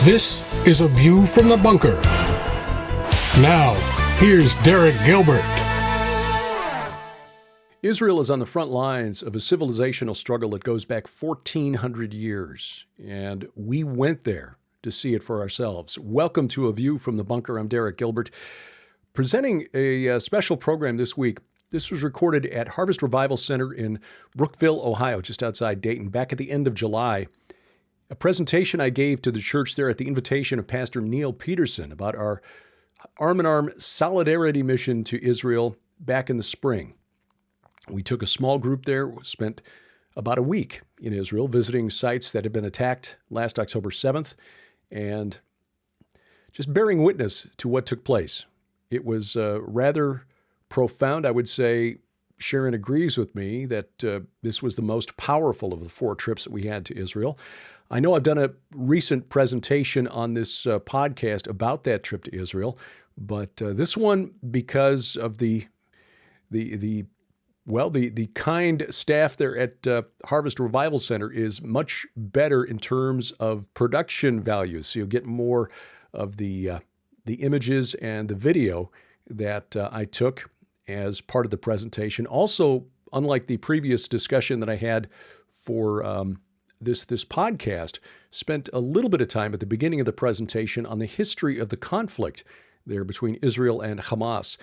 This is A View from the Bunker. Now, here's Derek Gilbert. Israel is on the front lines of a civilizational struggle that goes back 1,400 years, and we went there to see it for ourselves. Welcome to A View from the Bunker. I'm Derek Gilbert, presenting a special program this week. This was recorded at Harvest Revival Center in Brookville, Ohio, just outside Dayton, back at the end of July. A presentation I gave to the church there at the invitation of Pastor Niel Peterson about our arm-in-arm solidarity mission to Israel back in the spring. We took a small group there, spent about a week in Israel visiting sites that had been attacked last October 7th and just bearing witness to what took place. It was rather profound. I would say Sharon agrees with me that this was the most powerful of the four trips that we had to Israel. I know I've done a recent presentation on this podcast about that trip to Israel, but this one, because of the kind staff there at Harvest Revival Center, is much better in terms of production values. So you'll get more of the images and the video that I took as part of the presentation. Also, unlike the previous discussion that I had for this podcast, spent a little bit of time at the beginning of the presentation on the history of the conflict there between Israel and Hamas.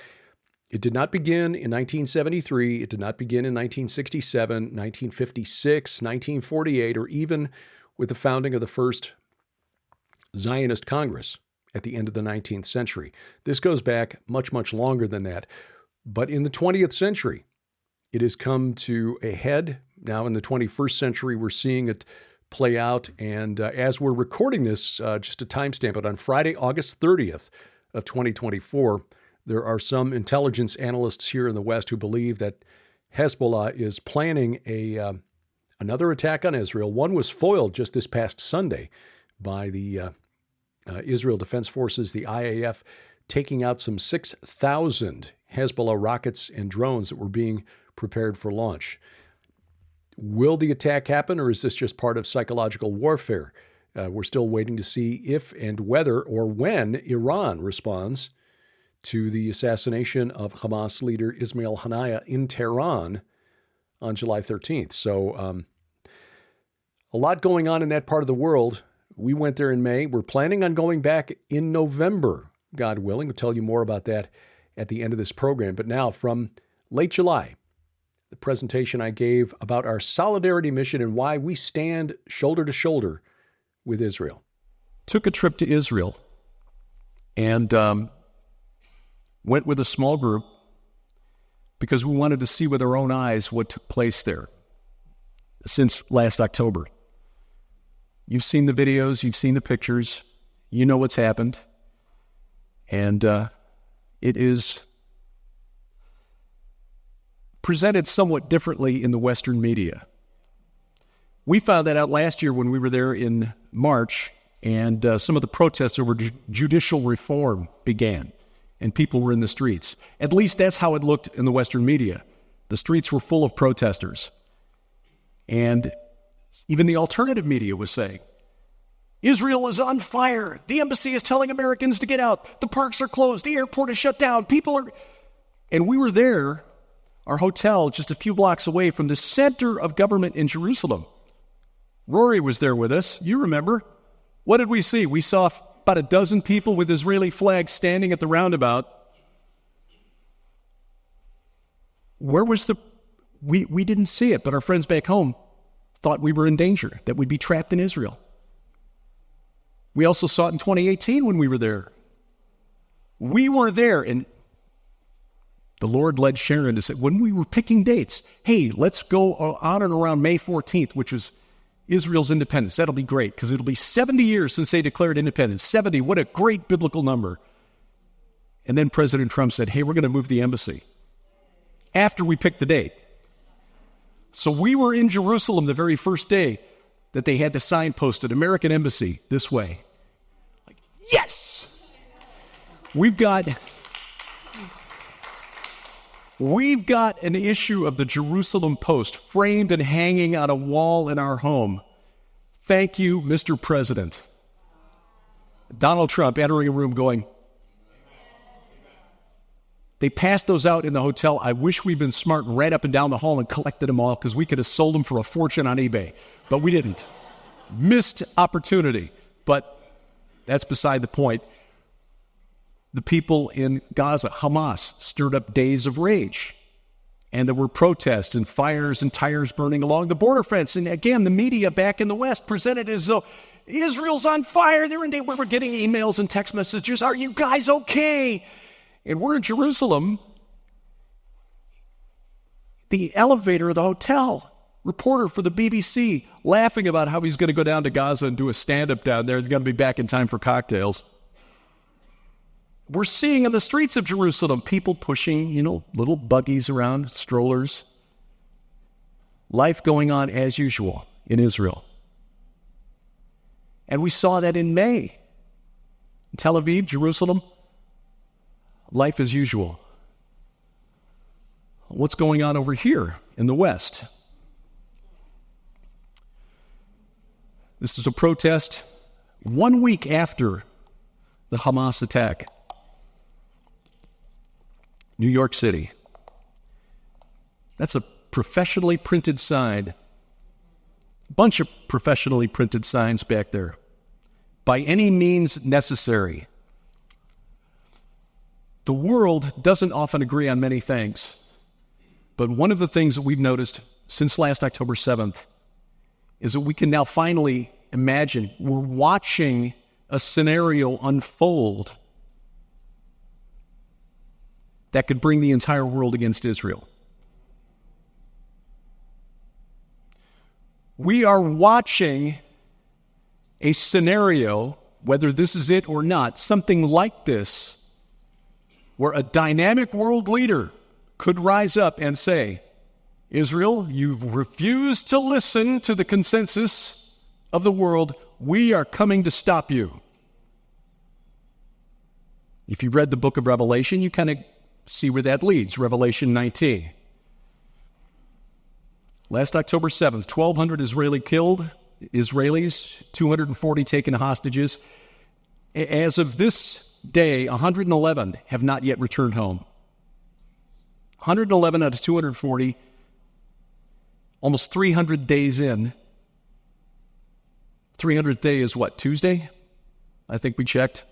It did not begin in 1973. It did not begin in 1967, 1956, 1948, or even with the founding of the first Zionist Congress at the end of the 19th century. This goes back much, much longer than that. But in the 20th century, it has come to a head. Now in the 21st century, we're seeing it play out. And as we're recording this, just a timestamp, but on Friday, August 30th of 2024, there are some intelligence analysts here in the West who believe that Hezbollah is planning another attack on Israel. One was foiled just this past Sunday by the Israel Defense Forces, the IAF, taking out some 6,000 Hezbollah rockets and drones that were being prepared for launch. Will the attack happen, or is this just part of psychological warfare? We're still waiting to see if and whether or when Iran responds to the assassination of Hamas leader Ismail Haniyeh in Tehran on July 13th. So a lot going on in that part of the world. We went there in May. We're planning on going back in November, God willing. We'll tell you more about that at the end of this program. But now, from late July, the presentation I gave about our solidarity mission and why we stand shoulder to shoulder with Israel. Took a trip to Israel and went with a small group because we wanted to see with our own eyes what took place there since last October. You've seen the videos, you've seen the pictures, you know what's happened, and it is presented somewhat differently in the Western media. We found that out last year when we were there in March, and some of the protests over judicial reform began, and people were in the streets. At least that's how it looked in the Western media. The streets were full of protesters. And even the alternative media was saying, Israel is on fire. The embassy is telling Americans to get out. The parks are closed. The airport is shut down. People are... And we were there, our hotel, just a few blocks away from the center of government in Jerusalem. Rory was there with us. You remember. What did we see? We saw about a dozen people with Israeli flags standing at the roundabout. Where was the... We didn't see it, but our friends back home thought we were in danger, that we'd be trapped in Israel. We also saw it in 2018 when we were there. We were there, and the Lord led Sharon to say, when we were picking dates, hey, let's go on and around May 14th, which was Israel's independence. That'll be great, because it'll be 70 years since they declared independence. 70, what a great biblical number. And then President Trump said, hey, we're going to move the embassy after we picked the date. So we were in Jerusalem the very first day that they had the sign posted, American Embassy, this way. Like, yes! We've got an issue of the Jerusalem Post framed and hanging on a wall in our home. Thank you, Mr. President. Donald Trump entering a room going, they passed those out in the hotel. I wish we'd been smart and ran up and down the hall and collected them all because we could have sold them for a fortune on eBay. But we didn't. Missed opportunity. But that's beside the point. The people in Gaza, Hamas, stirred up days of rage. And there were protests and fires and tires burning along the border fence. And again, the media back in the West presented it as though Israel's on fire. We were getting emails and text messages. Are you guys okay? And we're in Jerusalem. The elevator of the hotel, reporter for the BBC, laughing about how he's going to go down to Gaza and do a stand-up down there. He's going to be back in time for cocktails. We're seeing in the streets of Jerusalem people pushing, little buggies around, strollers. Life going on as usual in Israel. And we saw that in May. In Tel Aviv, Jerusalem, life as usual. What's going on over here in the West? This is a protest 1 week after the Hamas attack. New York City. That's a professionally printed sign. A bunch of professionally printed signs back there. By any means necessary. The world doesn't often agree on many things. But one of the things that we've noticed since last October 7th is that we can now finally imagine we're watching a scenario unfold that could bring the entire world against Israel. We are watching a scenario, whether this is it or not, something like this, where a dynamic world leader could rise up and say, Israel, you've refused to listen to the consensus of the world. We are coming to stop you. If you've read the book of Revelation, you kind of see where that leads. Revelation 19. Last October 7th, 1,200 Israelis, 240 taken hostages. As of this day, 111 have not yet returned home. 111 out of 240, almost 300 days in. 300th day is what, Tuesday? I think we checked.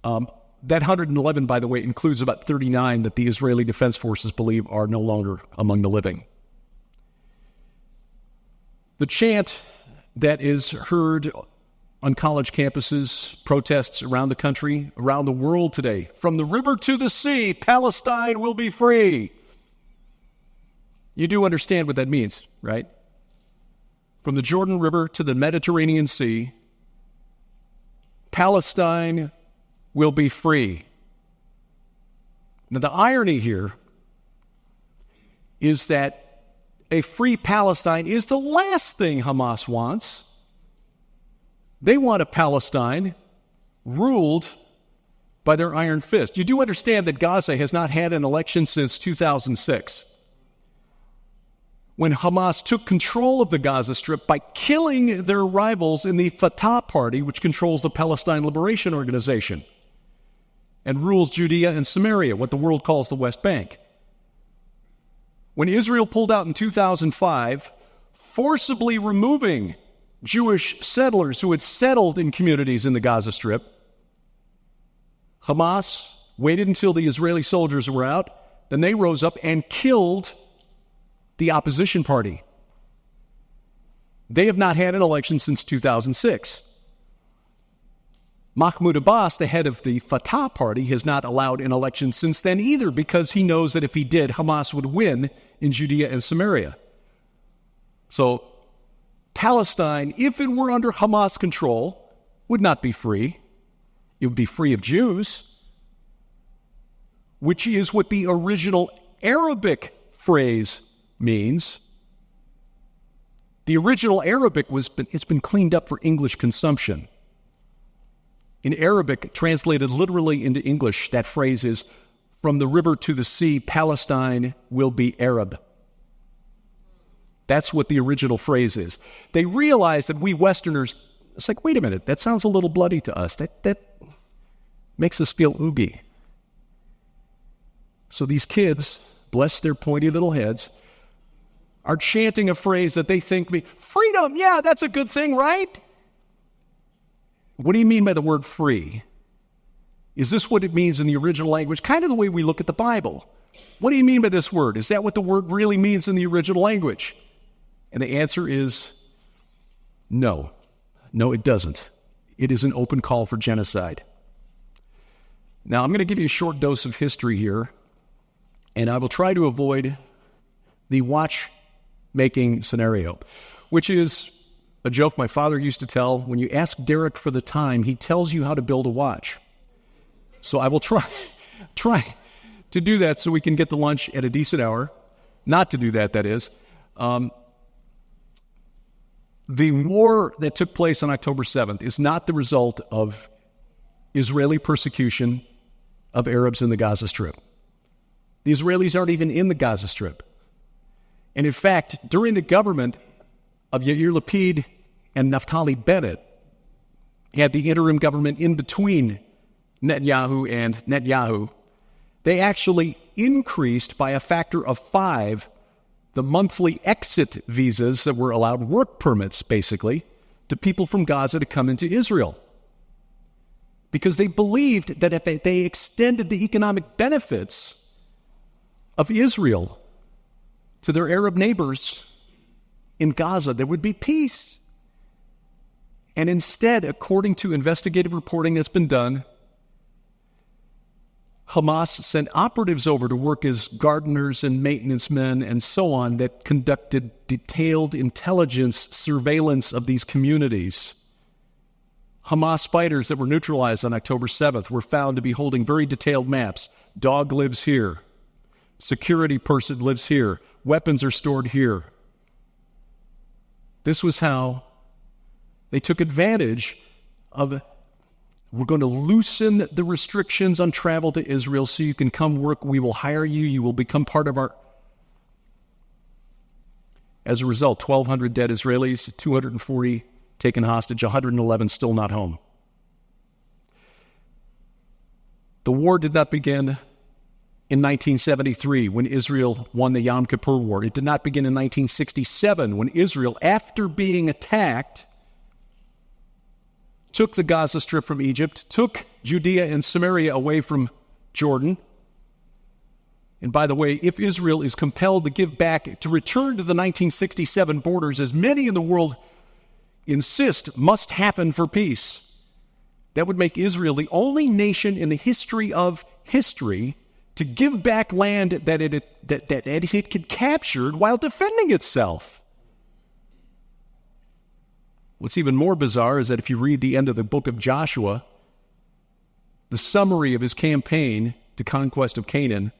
That 111, by the way, includes about 39 that the Israeli Defense Forces believe are no longer among the living. The chant that is heard on college campuses, protests around the country, around the world today, from the river to the sea, Palestine will be free. You do understand what that means, right? From the Jordan River to the Mediterranean Sea, Palestine will be free. Now, the irony here is that a free Palestine is the last thing Hamas wants. They want a Palestine ruled by their iron fist. You do understand that Gaza has not had an election since 2006, when Hamas took control of the Gaza Strip by killing their rivals in the Fatah Party, which controls the Palestine Liberation Organization and rules Judea and Samaria, what the world calls the West Bank. When Israel pulled out in 2005, forcibly removing Jewish settlers who had settled in communities in the Gaza Strip, Hamas waited until the Israeli soldiers were out, then they rose up and killed the opposition party. They have not had an election since 2006. Mahmoud Abbas, the head of the Fatah party, has not allowed an election since then either, because he knows that if he did, Hamas would win in Judea and Samaria. So Palestine, if it were under Hamas control, would not be free. It would be free of Jews, which is what the original Arabic phrase means. The original Arabic it's been cleaned up for English consumption. In Arabic, translated literally into English, that phrase is, from the river to the sea, Palestine will be Arab. That's what the original phrase is. They realize that we Westerners, It's like, wait a minute, that sounds a little bloody to us. That makes us feel oogie. So these kids, bless their pointy little heads, are chanting a phrase that they think, freedom, yeah, that's a good thing, right? What do you mean by the word free? Is this what it means in the original language? Kind of the way we look at the Bible. What do you mean by this word? Is that what the word really means in the original language? And the answer is no. No, it doesn't. It is an open call for genocide. Now, I'm going to give you a short dose of history here, and I will try to avoid the watchmaking scenario, which is a joke my father used to tell. When you ask Derek for the time, he tells you how to build a watch. So I will try to do that so we can get to lunch at a decent hour. Not to do that, that is. The war that took place on October 7th is not the result of Israeli persecution of Arabs in the Gaza Strip. The Israelis aren't even in the Gaza Strip. And in fact, during the government of Yair Lapid and Naftali Bennett, had the interim government in between Netanyahu and Netanyahu, they actually increased by a factor of 5 the monthly exit visas that were allowed, work permits basically, to people from Gaza to come into Israel. Because they believed that if they extended the economic benefits of Israel to their Arab neighbors in Gaza, there would be peace. And instead, according to investigative reporting that's been done, Hamas sent operatives over to work as gardeners and maintenance men and so on that conducted detailed intelligence surveillance of these communities. Hamas fighters that were neutralized on October 7th were found to be holding very detailed maps. Dog lives here. Security person lives here. Weapons are stored here. This was how they took advantage of, we're going to loosen the restrictions on travel to Israel so you can come work. We will hire you. You will become part of our... As a result, 1,200 dead Israelis, 240 taken hostage, 111 still not home. The war did not begin in 1973 when Israel won the Yom Kippur War. It did not begin in 1967 when Israel, after being attacked, took the Gaza Strip from Egypt, took Judea and Samaria away from Jordan. And by the way, if Israel is compelled to give back, to return to the 1967 borders, as many in the world insist must happen for peace, that would make Israel the only nation in the history of history to give back land that it had captured while defending itself. What's even more bizarre is that if you read the end of the book of Joshua, the summary of his campaign to conquest of Canaan,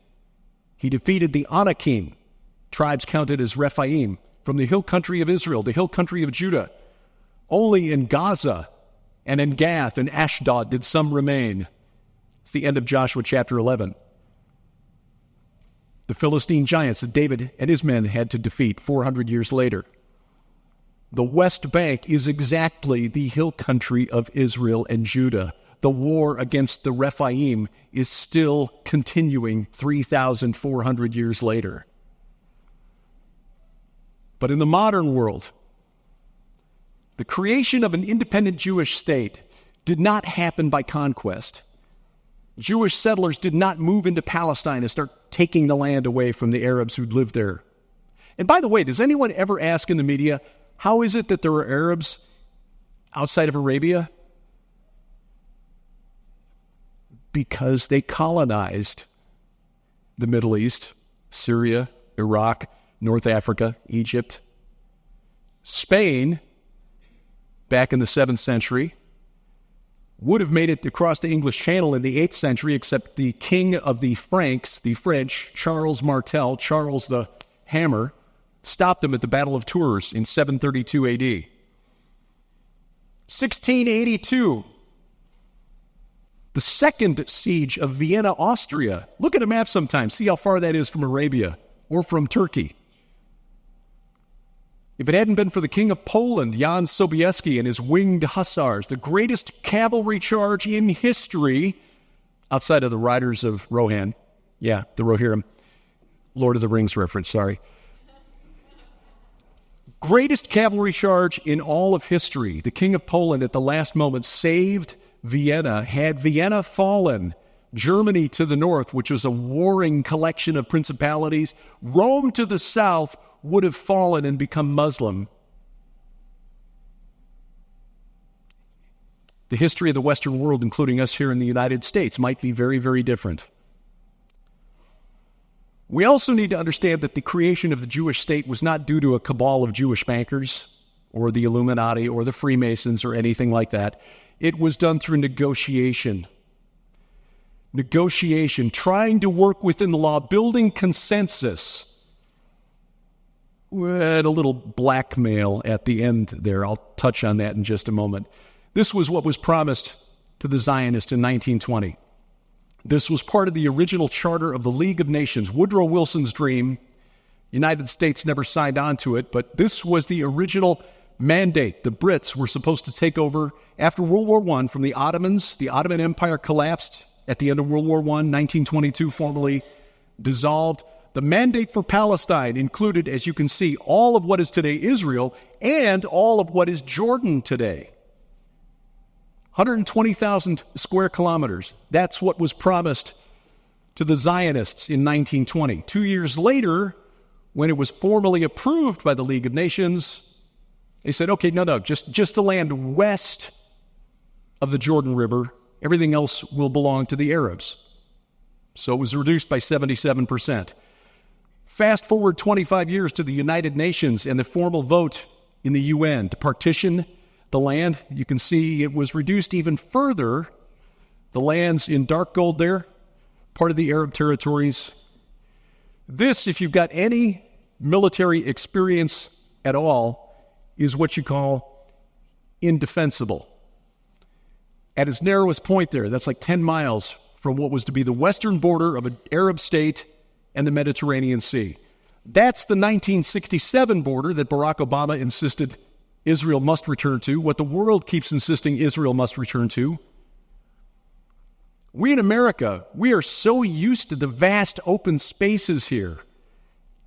he defeated the Anakim, tribes counted as Rephaim, from the hill country of Israel, the hill country of Judah. Only in Gaza and in Gath and Ashdod did some remain. It's the end of Joshua chapter 11. The Philistine giants that David and his men had to defeat 400 years later. The West Bank is exactly the hill country of Israel and Judah. The war against the Rephaim is still continuing 3,400 years later. But in the modern world, the creation of an independent Jewish state did not happen by conquest. Jewish settlers did not move into Palestine and start taking the land away from the Arabs who'd lived there. And by the way, does anyone ever ask in the media, how is it that there were Arabs outside of Arabia? Because they colonized the Middle East, Syria, Iraq, North Africa, Egypt. Spain, back in the 7th century, would have made it across the English Channel in the 8th century, except the king of the Franks, the French, Charles Martel, Charles the Hammer, stopped them at the Battle of Tours in 732 AD. 1682, the second siege of Vienna, Austria. Look at a map sometime, see how far that is from Arabia or from Turkey. If it hadn't been for the King of Poland, Jan Sobieski, and his winged hussars, the greatest cavalry charge in history, outside of the Riders of Rohan. Yeah, the Rohirrim. Lord of the Rings reference, sorry. Greatest cavalry charge in all of history. The King of Poland at the last moment saved Vienna. Had Vienna fallen, Germany to the north, which was a warring collection of principalities, Rome to the south would have fallen and become Muslim. The history of the Western world, including us here in the United States, might be very, very different. We also need to understand that the creation of the Jewish state was not due to a cabal of Jewish bankers or the Illuminati or the Freemasons or anything like that. It was done through negotiation. Negotiation, trying to work within the law, building consensus. We had a little blackmail at the end there. I'll touch on that in just a moment. This was what was promised to the Zionists in 1920. This was part of the original charter of the League of Nations, Woodrow Wilson's dream. United States never signed on to it, but this was the original mandate. The Brits were supposed to take over after World War I from the Ottomans. The Ottoman Empire collapsed at the end of World War I, 1922, formally dissolved. The mandate for Palestine included, as you can see, all of what is today Israel and all of what is Jordan today. 120,000 square kilometers. That's what was promised to the Zionists in 1920. 2 years later, when it was formally approved by the League of Nations, they said, okay, no, just the land west of the Jordan River. Everything else will belong to the Arabs. So it was reduced by 77%. Fast forward 25 years to the United Nations and the formal vote in the UN to partition the land. You can see it was reduced even further. The lands in dark gold there, part of the Arab territories. This, if you've got any military experience at all, is what you call indefensible. At its narrowest point there, that's like 10 miles from what was to be the western border of an Arab state and the Mediterranean Sea. That's the 1967 border that Barack Obama insisted Israel must return to, what the world keeps insisting Israel must return to. We in America, we are so used to the vast open spaces here.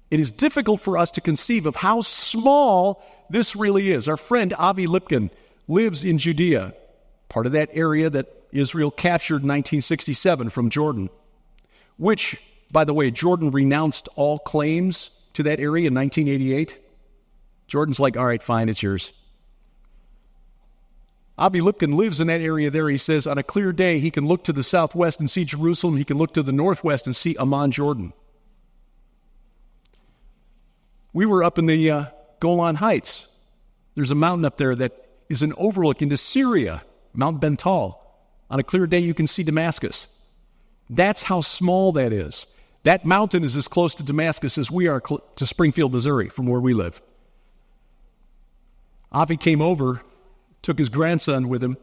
It is difficult for us to conceive of how small this really is. Our friend Avi Lipkin lives in Judea, part of that area that Israel captured in 1967 from Jordan, which, by the way, Jordan renounced all claims to that area in 1988. Jordan's like, all right, fine, it's yours. Avi Lipkin lives in that area there. He says on a clear day, he can look to the southwest and see Jerusalem. He can look to the northwest and see Amman, Jordan. We were up in the Golan Heights. There's a mountain up there that is an overlook into Syria, Mount Bental. On a clear day, you can see Damascus. That's how small that is. That mountain is as close to Damascus as we are to Springfield, Missouri, from where we live. Avi came over, took his grandson with him.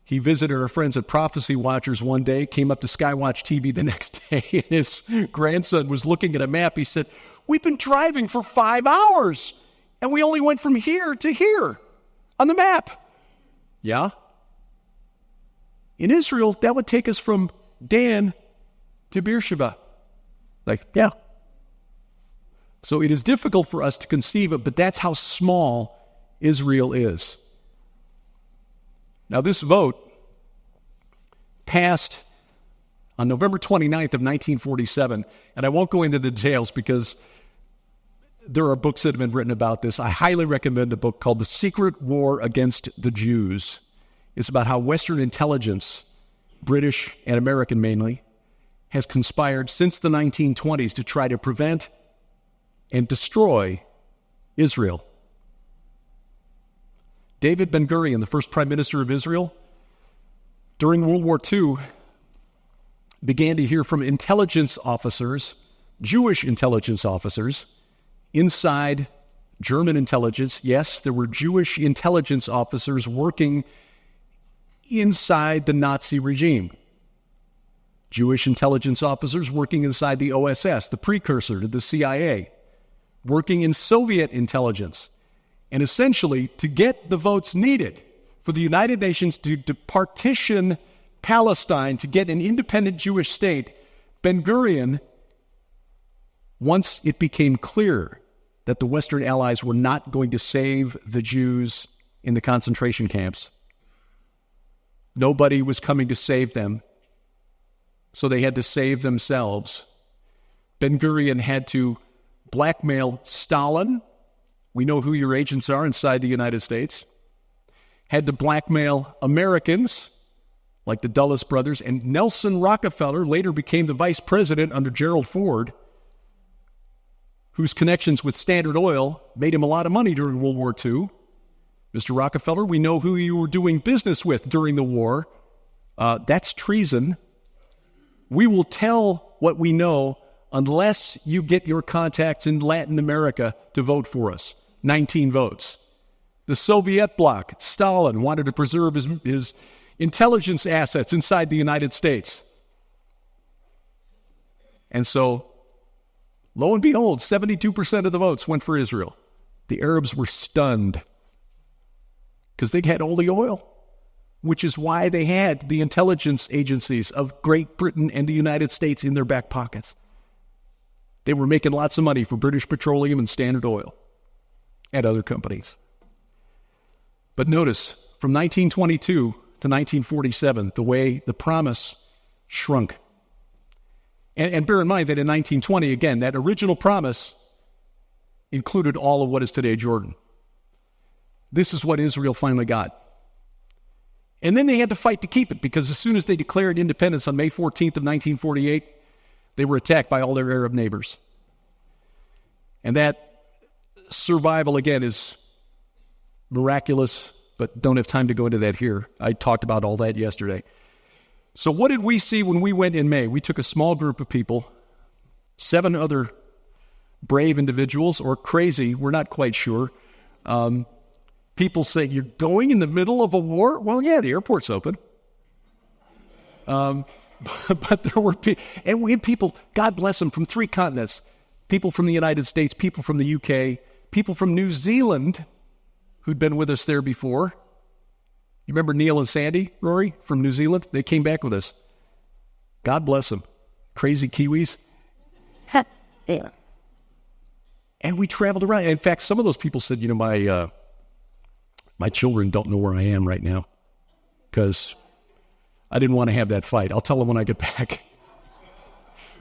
He visited our friends at Prophecy Watchers one day, came up to Skywatch TV the next day, and his grandson was looking at a map. He said, we've been driving for 5 hours, and we only went from here to here on the map. Yeah? In Israel, that would take us from Dan to Beersheba. Like, yeah. So it is difficult for us to conceive of, but that's how small Israel is. Now, this vote passed on November 29th of 1947, and I won't go into the details because there are books that have been written about this. I highly recommend a book called The Secret War Against the Jews. It's about how Western intelligence, British and American mainly, has conspired since the 1920s to try to prevent and destroy Israel. David Ben-Gurion, the first prime minister of Israel, during World War II, began to hear from intelligence officers, Jewish intelligence officers, inside German intelligence. Yes, there were Jewish intelligence officers working inside the Nazi regime. Jewish intelligence officers working inside the OSS, the precursor to the CIA, working in Soviet intelligence. and essentially to get the votes needed for the United Nations to partition Palestine, to get an independent Jewish state, Ben-Gurion, once it became clear that the Western Allies were not going to save the Jews in the concentration camps, nobody was coming to save them, so they had to save themselves. Ben-Gurion had to blackmail Stalin. We know who your agents are inside the United States. Had to blackmail Americans, like the Dulles brothers, and Nelson Rockefeller later became the vice president under Gerald Ford, whose connections with Standard Oil made him a lot of money during World War II. Mr. Rockefeller, we know who you were doing business with during the war. That's treason. We will tell what we know unless you get your contacts in Latin America to vote for us. 19 votes. The Soviet bloc, Stalin, wanted to preserve his intelligence assets inside the United States. And so, lo and behold, 72% of the votes went for Israel. The Arabs were stunned because they had all the oil, which is why they had the intelligence agencies of Great Britain and the United States in their back pockets. They were making lots of money for British Petroleum and Standard Oil and other companies. But notice, from 1922 to 1947, the way the promise shrunk. And bear in mind that in 1920, again, that original promise included all of what is today Jordan. This is what Israel finally got. And then they had to fight to keep it, because as soon as they declared independence on May 14th of 1948, they were attacked by all their Arab neighbors. And that survival, again, is miraculous, but don't have time to go into that here. I talked about all that yesterday. So what did we see when we went in May? We took a small group of people, 7 other brave individuals, or crazy, we're not quite sure. People say, you're going in the middle of a war? Well, yeah, the airport's open. But there were people, and we had people, God bless them, from 3 continents. People from the United States, people from the UK, people from New Zealand who'd been with us there before. You remember Neil and Sandy, Rory, from New Zealand? They came back with us. God bless them. Crazy Kiwis. Yeah. And we traveled around. In fact, some of those people said, my children don't know where I am right now because I didn't want to have that fight. I'll tell them when I get back.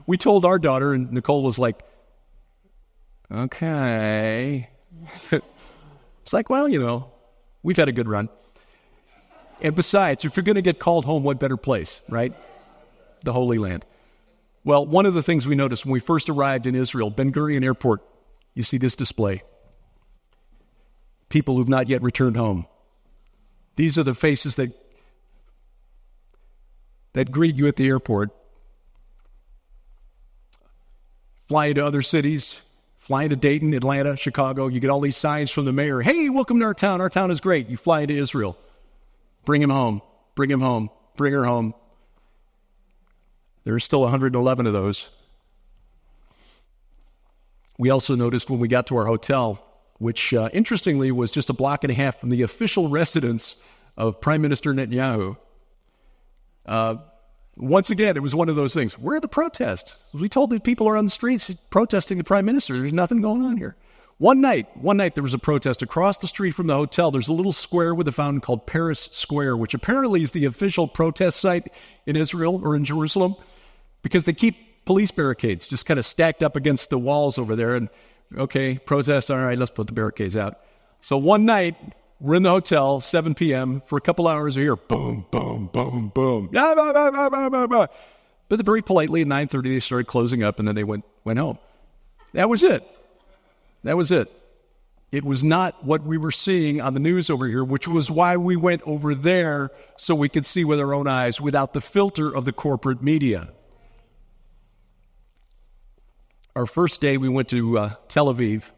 We told our daughter, and Nicole was like, okay. It's like, well, we've had a good run. And besides, if you're going to get called home, what better place, right? The Holy Land. Well, one of the things we noticed when we first arrived in Israel, Ben-Gurion Airport, you see this display. People who've not yet returned home. These are the faces that greet you at the airport. Flying to other cities, flying to Dayton, Atlanta, Chicago. You get all these signs from the mayor. Hey, welcome to our town. Our town is great. You fly into Israel. Bring him home. Bring him home. Bring her home. There are still 111 of those. We also noticed when we got to our hotel, which interestingly was just a block and a half from the official residence of Prime Minister Netanyahu. Once again, it was one of those things. Where are the protests? We told that people are on the streets protesting the Prime Minister. There's nothing going on here. One night there was a protest across the street from the hotel. There's a little square with a fountain called Paris Square, which apparently is the official protest site in Israel or in Jerusalem, because they keep police barricades just kind of stacked up against the walls over there. And okay, protest, all right, let's put the barricades out. So one night, we're in the hotel, 7 p.m. For a couple hours, we hear boom, boom, boom, boom. But very politely at 9:30, they started closing up, and then they went home. That was it. It was not what we were seeing on the news over here, which was why we went over there so we could see with our own eyes without the filter of the corporate media. Our first day, we went to Tel Aviv,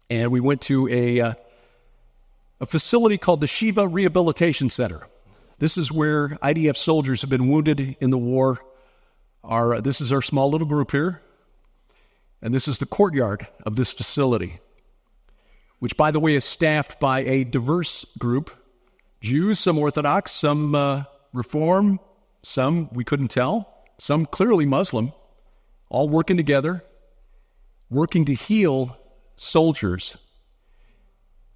and we went to a facility called the Shiva Rehabilitation Center. This is where IDF soldiers have been wounded in the war. This is our small little group here, and this is the courtyard of this facility. which, by the way, is staffed by a diverse group. Jews, some Orthodox, some Reform, some we couldn't tell, some clearly Muslim, all working together, working to heal soldiers.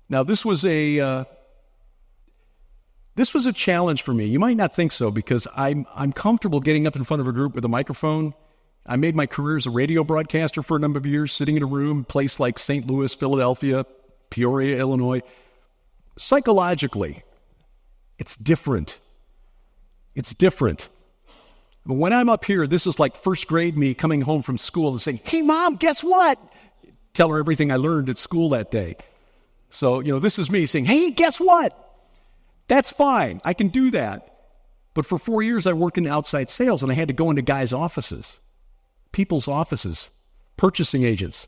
Now, this was a challenge for me. You might not think so, because I'm comfortable getting up in front of a group with a microphone. I made my career as a radio broadcaster for a number of years, sitting in a room, a place like St. Louis, Philadelphia, Peoria, Illinois. Psychologically, it's different. It's different. But when I'm up here, this is like first grade me coming home from school and saying, "Hey, Mom, guess what?" Tell her everything I learned at school that day. So, this is me saying, "Hey, guess what?" That's fine. I can do that. But for 4 years, I worked in outside sales, and I had to go into guys' offices, people's offices, purchasing agents,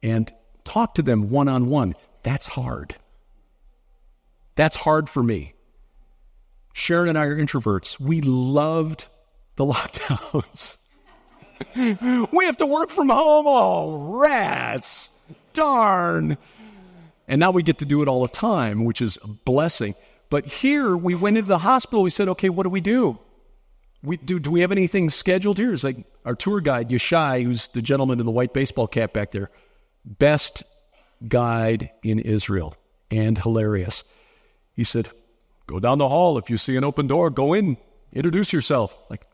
and talk to them one-on-one. That's hard. That's hard for me. Sharon and I are introverts. We loved the lockdowns. We have to work from home. Oh, rats. Darn. And now we get to do it all the time, which is a blessing. But here, we went into the hospital. We said, okay, what do we do? Do we have anything scheduled here? It's like our tour guide, Yeshai, who's the gentleman in the white baseball cap back there, best guide in Israel and hilarious. He said, go down the hall. If you see an open door, go in, introduce yourself. Like,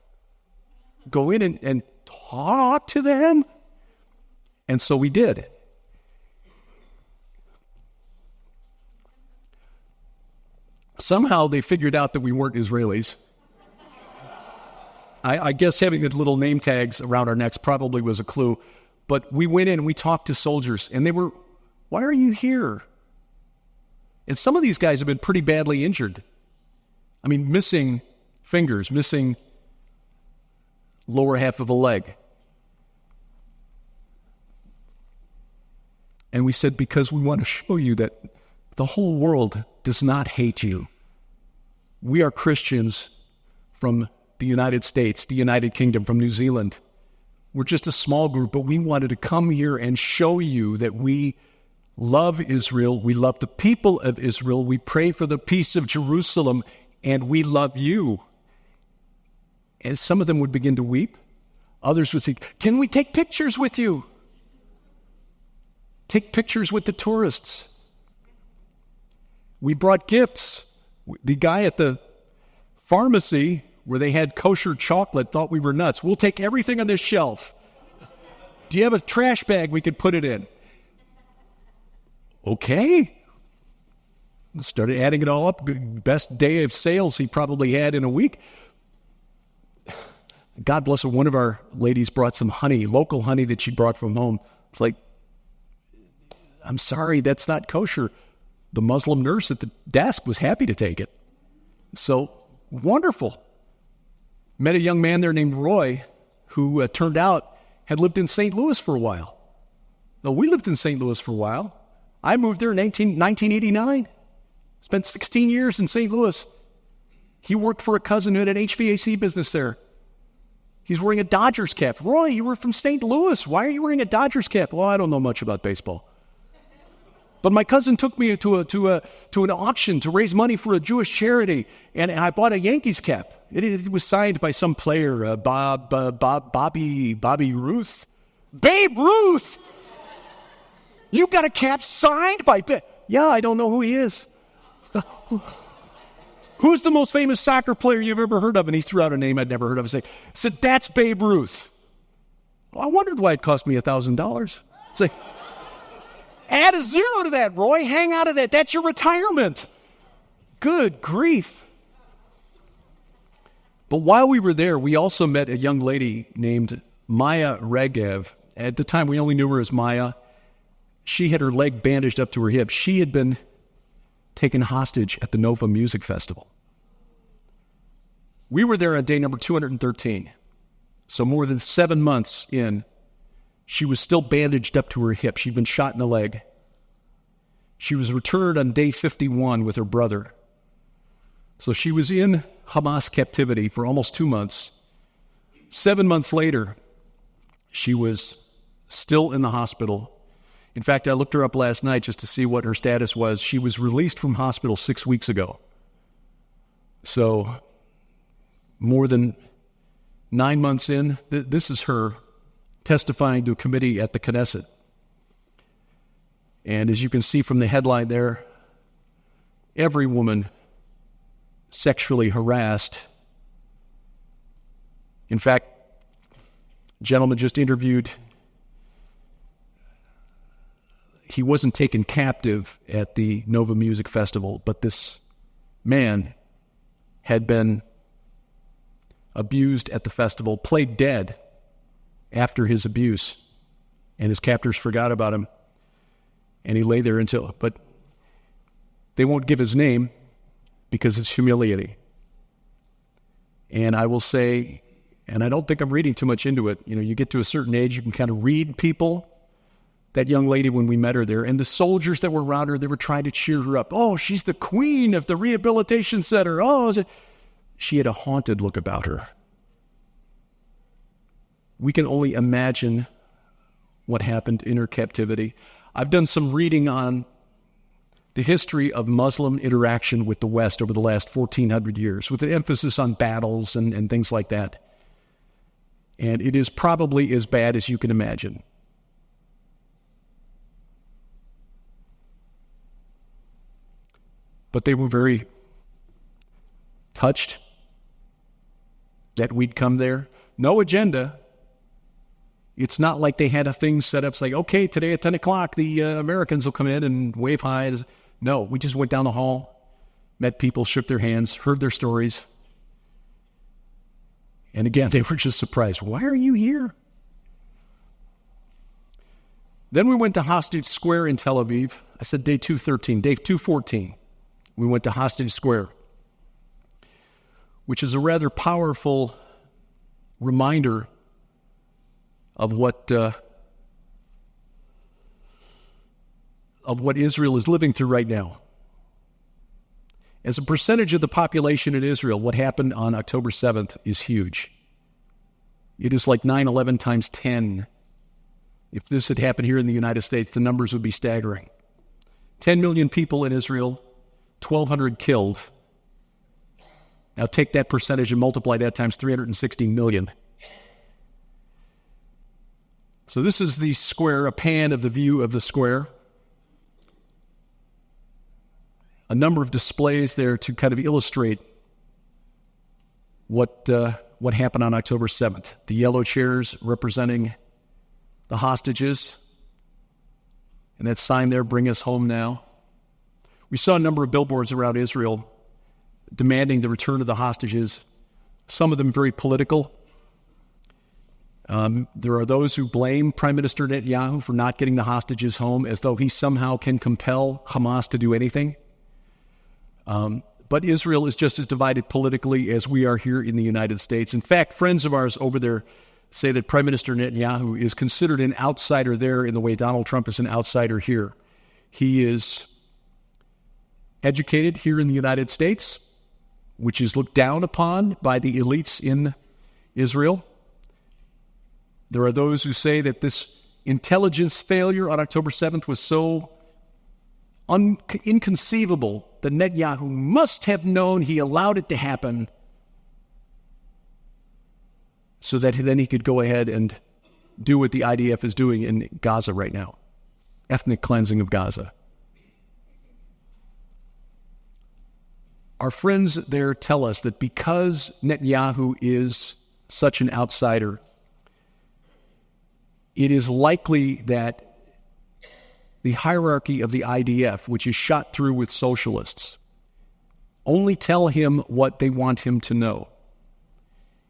go in and talk to them. And so we did. Somehow they figured out that we weren't Israelis. I guess having the little name tags around our necks probably was a clue. But we went in and we talked to soldiers, and they were, "Why are you here?" And some of these guys have been pretty badly injured. I mean, missing fingers, missing lower half of a leg. And we said, because we want to show you that the whole world does not hate you. We are Christians from the United States, the United Kingdom, from New Zealand. We're just a small group, but we wanted to come here and show you that we love Israel. We love the people of Israel. We pray for the peace of Jerusalem, and we love you. And some of them would begin to weep. Others would say, "Can we take pictures with you? Take pictures with the tourists." We brought gifts. The guy at the pharmacy where they had kosher chocolate thought we were nuts. "We'll take everything on this shelf. Do you have a trash bag we could put it in?" Okay. Started adding it all up. Best day of sales he probably had in a week. God bless her. One of our ladies brought some honey, local honey that she brought from home. It's like, "I'm sorry, that's not kosher." The Muslim nurse at the desk was happy to take it. So, wonderful. Met a young man there named Roy, who turned out had lived in St. Louis for a while. Now, we lived in St. Louis for a while. I moved there in 1989. Spent 16 years in St. Louis. He worked for a cousin who had an HVAC business there. He's wearing a Dodgers cap. "Roy, you were from St. Louis. Why are you wearing a Dodgers cap?" "Well, I don't know much about baseball. But my cousin took me to an auction to raise money for a Jewish charity, and I bought a Yankees cap. It was signed by some player, Bobby Ruth. Babe Ruth! You got a cap signed by Yeah, I don't know who he is. Who's the most famous soccer player you've ever heard of?" And he threw out a name I'd never heard of. I said, "That's Babe Ruth." Well, I wondered why it cost me $1,000. It's like, add a zero to that, Roy. Hang out of that. That's your retirement. Good grief. But while we were there, we also met a young lady named Maya Regev. At the time, we only knew her as Maya. She had her leg bandaged up to her hip. She had been taken hostage at the Nova Music Festival. We were there on day number 213. So more than 7 months in, she was still bandaged up to her hip. She'd been shot in the leg. She was returned on day 51 with her brother. So she was in Hamas captivity for almost 2 months. 7 months later, she was still in the hospital. In fact, I looked her up last night just to see what her status was. She was released from hospital 6 weeks ago. So more than 9 months in, this is her testifying to a committee at the Knesset. And as you can see from the headline there, every woman sexually harassed. In fact, a gentleman just interviewed, he wasn't taken captive at the Nova Music Festival, but this man had been abused at the festival, played dead after his abuse, and his captors forgot about him, and he lay there until, but they won't give his name because it's humiliating. And I will say, and I don't think I'm reading too much into it, you get to a certain age, you can kind of read people. That young lady, when we met her there, and the soldiers that were around her, they were trying to cheer her up. Oh, she's the queen of the rehabilitation center. Oh, she had a haunted look about her. We can only imagine what happened in her captivity. I've done some reading on the history of Muslim interaction with the West over the last 1,400 years, with an emphasis on battles and things like that. And it is probably as bad as you can imagine. But they were very touched that we'd come there. No agenda. It's not like they had a thing set up. It's like, okay, today at 10 o'clock, the Americans will come in and wave hi. No, we just went down the hall, met people, shook their hands, heard their stories. And again, they were just surprised. Why are you here? Then we went to Hostage Square in Tel Aviv. I said day 213, day 214. We went to Hostage Square, which is a rather powerful reminder of what Israel is living through right now. As a percentage of the population in Israel, what happened on October 7th is huge. It is like 9/11 times 10. If this had happened here in the United States, the numbers would be staggering. 10 million people in Israel, 1,200 killed. Now take that percentage and multiply that times 360 million. So this is the square, a pan of the view of the square. A number of displays there to kind of illustrate what happened on October 7th. The yellow chairs representing the hostages. And that sign there, "Bring us home now." We saw a number of billboards around Israel demanding the return of the hostages, some of them very political. There are those who blame Prime Minister Netanyahu for not getting the hostages home, as though he somehow can compel Hamas to do anything. But Israel is just as divided politically as we are here in the United States. In fact, friends of ours over there say that Prime Minister Netanyahu is considered an outsider there in the way Donald Trump is an outsider here. He is educated here in the United States, which is looked down upon by the elites in Israel. There are those who say that this intelligence failure on October 7th was so inconceivable that Netanyahu must have known he allowed it to happen so that then he could go ahead and do what the IDF is doing in Gaza right now, ethnic cleansing of Gaza. Our friends there tell us that because Netanyahu is such an outsider, it is likely that the hierarchy of the IDF, which is shot through with socialists, only tell him what they want him to know.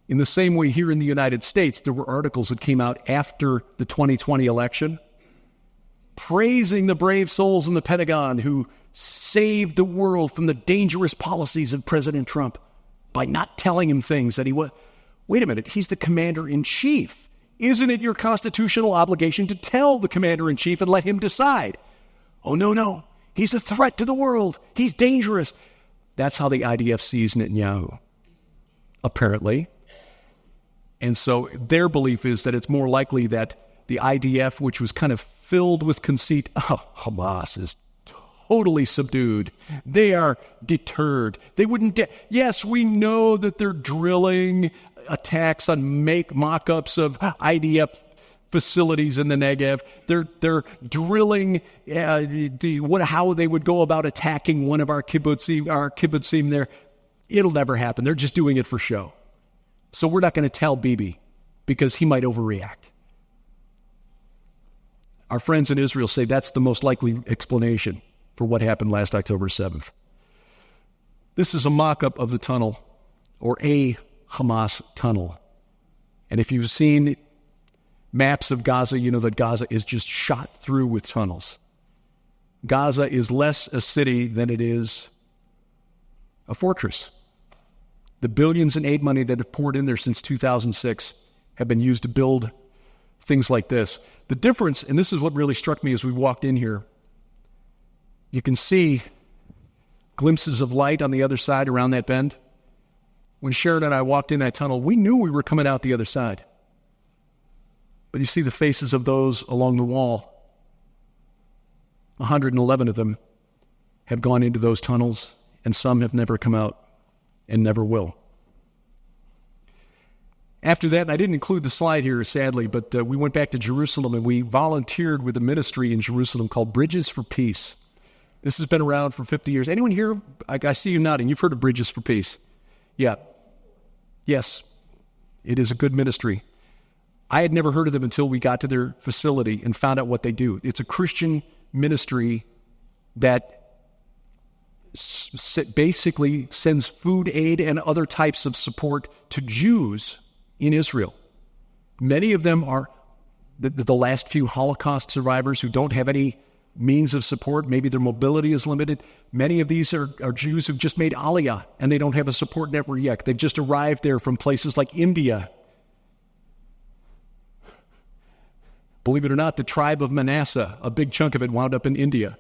In the same way here in the United States, there were articles that came out after the 2020 election praising the brave souls in the Pentagon who saved the world from the dangerous policies of President Trump by not telling him things that he was. Wait a minute, he's the commander-in-chief. Isn't it your constitutional obligation to tell the commander-in-chief and let him decide? Oh, no, he's a threat to the world. He's dangerous. That's how the IDF sees Netanyahu, apparently. And so their belief is that it's more likely that the IDF, which was kind of filled with conceit. Oh, Hamas is totally subdued. They are deterred. They wouldn't yes, we know that they're drilling attacks on mock-ups of IDF facilities in the Negev. They're drilling how they would go about attacking one of our kibbutzim there. It'll never happen. They're just doing it for show. So we're not going to tell Bibi because he might overreact. Our friends in Israel say that's the most likely explanation for what happened last October 7th. This is a mock-up of the tunnel, or a Hamas tunnel. And if you've seen maps of Gaza, you know that Gaza is just shot through with tunnels. Gaza is less a city than it is a fortress. The billions in aid money that have poured in there since 2006 have been used to build things like this. The difference, and this is what really struck me as we walked in here, you can see glimpses of light on the other side around that bend. When Sharon and I walked in that tunnel, we knew we were coming out the other side. But you see the faces of those along the wall. 111 of them have gone into those tunnels, and some have never come out and never will. After that, and I didn't include the slide here, sadly, but we went back to Jerusalem and we volunteered with a ministry in Jerusalem called Bridges for Peace. This has been around for 50 years. Anyone here? I see you nodding. You've heard of Bridges for Peace. Yeah. Yes. It is a good ministry. I had never heard of them until we got to their facility and found out what they do. It's a Christian ministry that basically sends food aid and other types of support to Jews in Israel. Many of them are the last few Holocaust survivors who don't have any means of support. Maybe their mobility is limited. Many of these are Jews who've just made Aliyah and they don't have a support network yet. They've just arrived there from places like India. Believe it or not, the tribe of Manasseh, a big chunk of it wound up in India.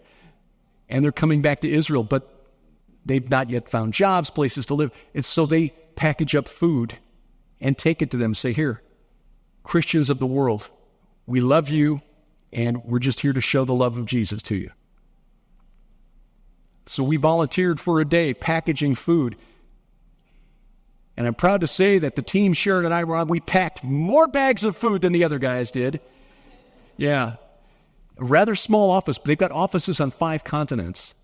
And they're coming back to Israel, but they've not yet found jobs, places to live. And so they package up food and take it to them. Say, here, Christians of the world, we love you, and we're just here to show the love of Jesus to you. So we volunteered for a day packaging food. And I'm proud to say that the team Sharon and I were on, we packed more bags of food than the other guys did. Yeah. A rather small office, but they've got offices on 5 continents.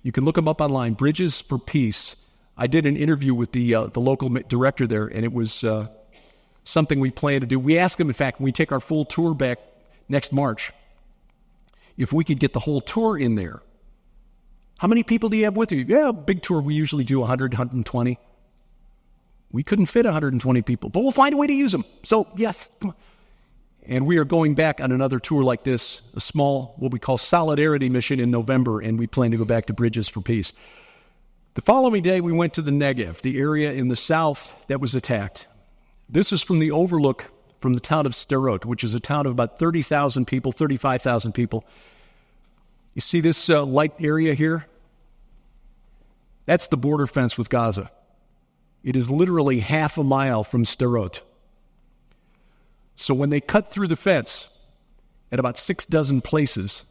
You can look them up online, Bridges for Peace. I did an interview with the local director there, and it was something we plan to do. We asked them, in fact, when we take our full tour back next March, if we could get the whole tour in there. How many people do you have with you? Yeah, big tour, we usually do 100, 120. We couldn't fit 120 people, but we'll find a way to use them. So, yes. And we are going back on another tour like this, a small, what we call solidarity mission in November, and we plan to go back to Bridges for Peace. The following day, we went to the Negev, the area in the south that was attacked. This is from the overlook from the town of Sderot, which is a town of about 30,000 people, 35,000 people. You see this light area here? That's the border fence with Gaza. It is literally half a mile from Sderot. So when they cut through the fence at about 6 dozen places,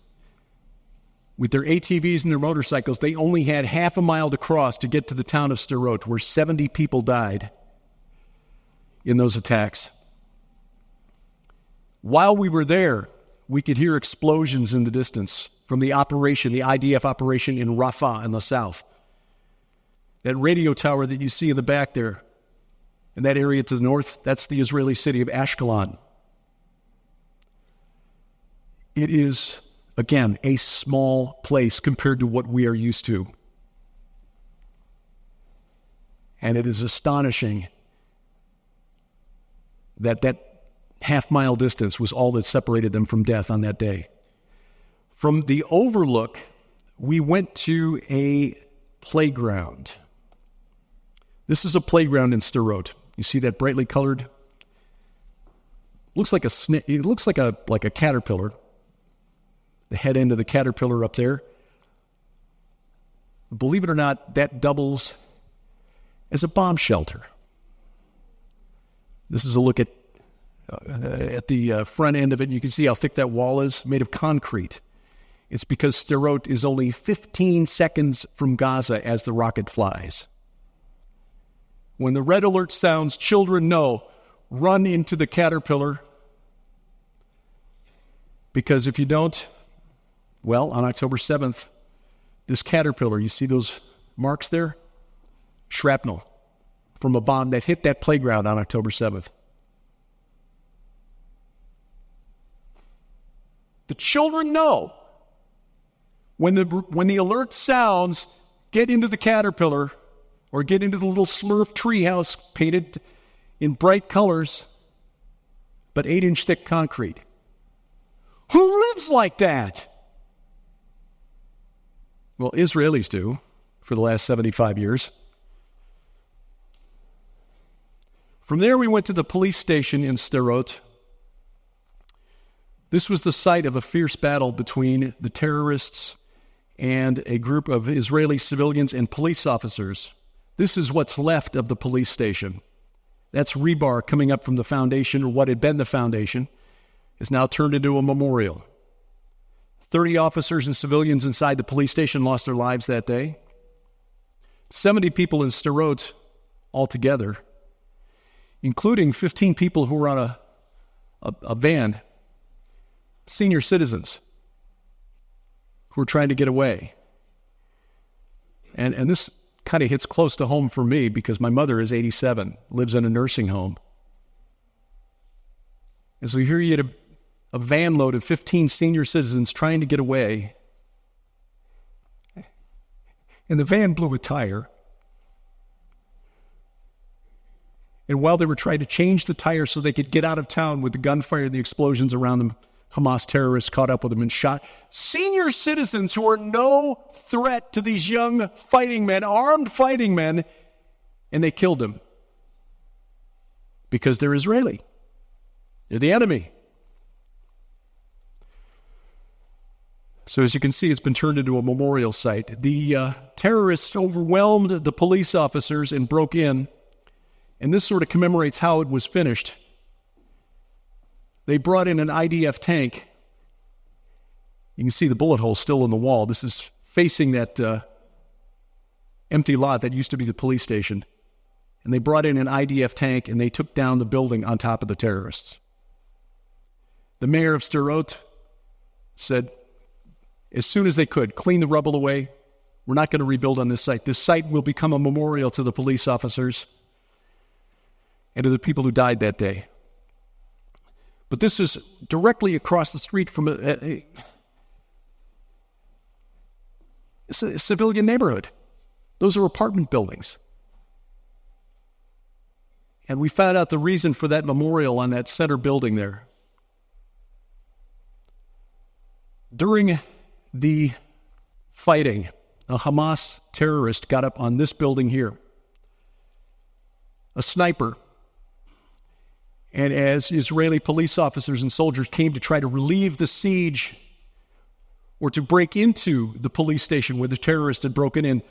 with their ATVs and their motorcycles, they only had half a mile to cross to get to the town of Sderot, where 70 people died in those attacks. While we were there, we could hear explosions in the distance from the IDF operation in Rafah in the south. That radio tower that you see in the back there, in that area to the north, that's the Israeli city of Ashkelon. It is, again, a small place compared to what we are used to. And it is astonishing that half-mile distance was all that separated them from death on that day. From the overlook, we went to a playground. This is a playground in Sderot. You see that brightly colored? Looks like it looks like a caterpillar. The head end of the caterpillar up there. Believe it or not, that doubles as a bomb shelter. This is a look at at the front end of it. You can see how thick that wall is, made of concrete. It's because Sderot is only 15 seconds from Gaza as the rocket flies. When the red alert sounds, children know, run into the caterpillar. Because if you don't, well, on October 7th, this caterpillar, you see those marks there? Shrapnel from a bomb that hit that playground on October 7th. The children know. When the alert sounds, get into the caterpillar or get into the little Smurf treehouse painted in bright colors, but 8-inch thick concrete. Who lives like that? Well, Israelis do for the last 75 years. From there, we went to the police station in Sderot. This was the site of a fierce battle between the terrorists and a group of Israeli civilians and police officers. This is what's left of the police station. That's rebar coming up from the foundation, or what had been the foundation, is now turned into a memorial. 30 officers and civilians inside the police station lost their lives that day. 70 people in Sderot altogether, including 15 people who were on a van, senior citizens who were trying to get away. And this kind of hits close to home for me because my mother is 87, lives in a nursing home. And so here you had a van load of 15 senior citizens trying to get away. And the van blew a tire. And while they were trying to change the tire so they could get out of town with the gunfire and the explosions around them, Hamas terrorists caught up with them and shot senior citizens who are no threat to these young fighting men, armed fighting men, and they killed them because they're Israeli. They're the enemy. So as you can see, it's been turned into a memorial site. The terrorists overwhelmed the police officers and broke in, and this sort of commemorates how it was finished. They brought in an IDF tank. You can see the bullet hole still in the wall. This is facing that empty lot that used to be the police station. And they brought in an IDF tank, and they took down the building on top of the terrorists. The mayor of Sderot said, as soon as they could, clean the rubble away. We're not going to rebuild on this site. This site will become a memorial to the police officers and to the people who died that day. But this is directly across the street from it's a civilian neighborhood. Those are apartment buildings. And we found out the reason for that memorial on that center building there. During the fighting, a Hamas terrorist got up on this building here. A sniper. And as Israeli police officers and soldiers came to try to relieve the siege or to break into the police station where the terrorists had broken in,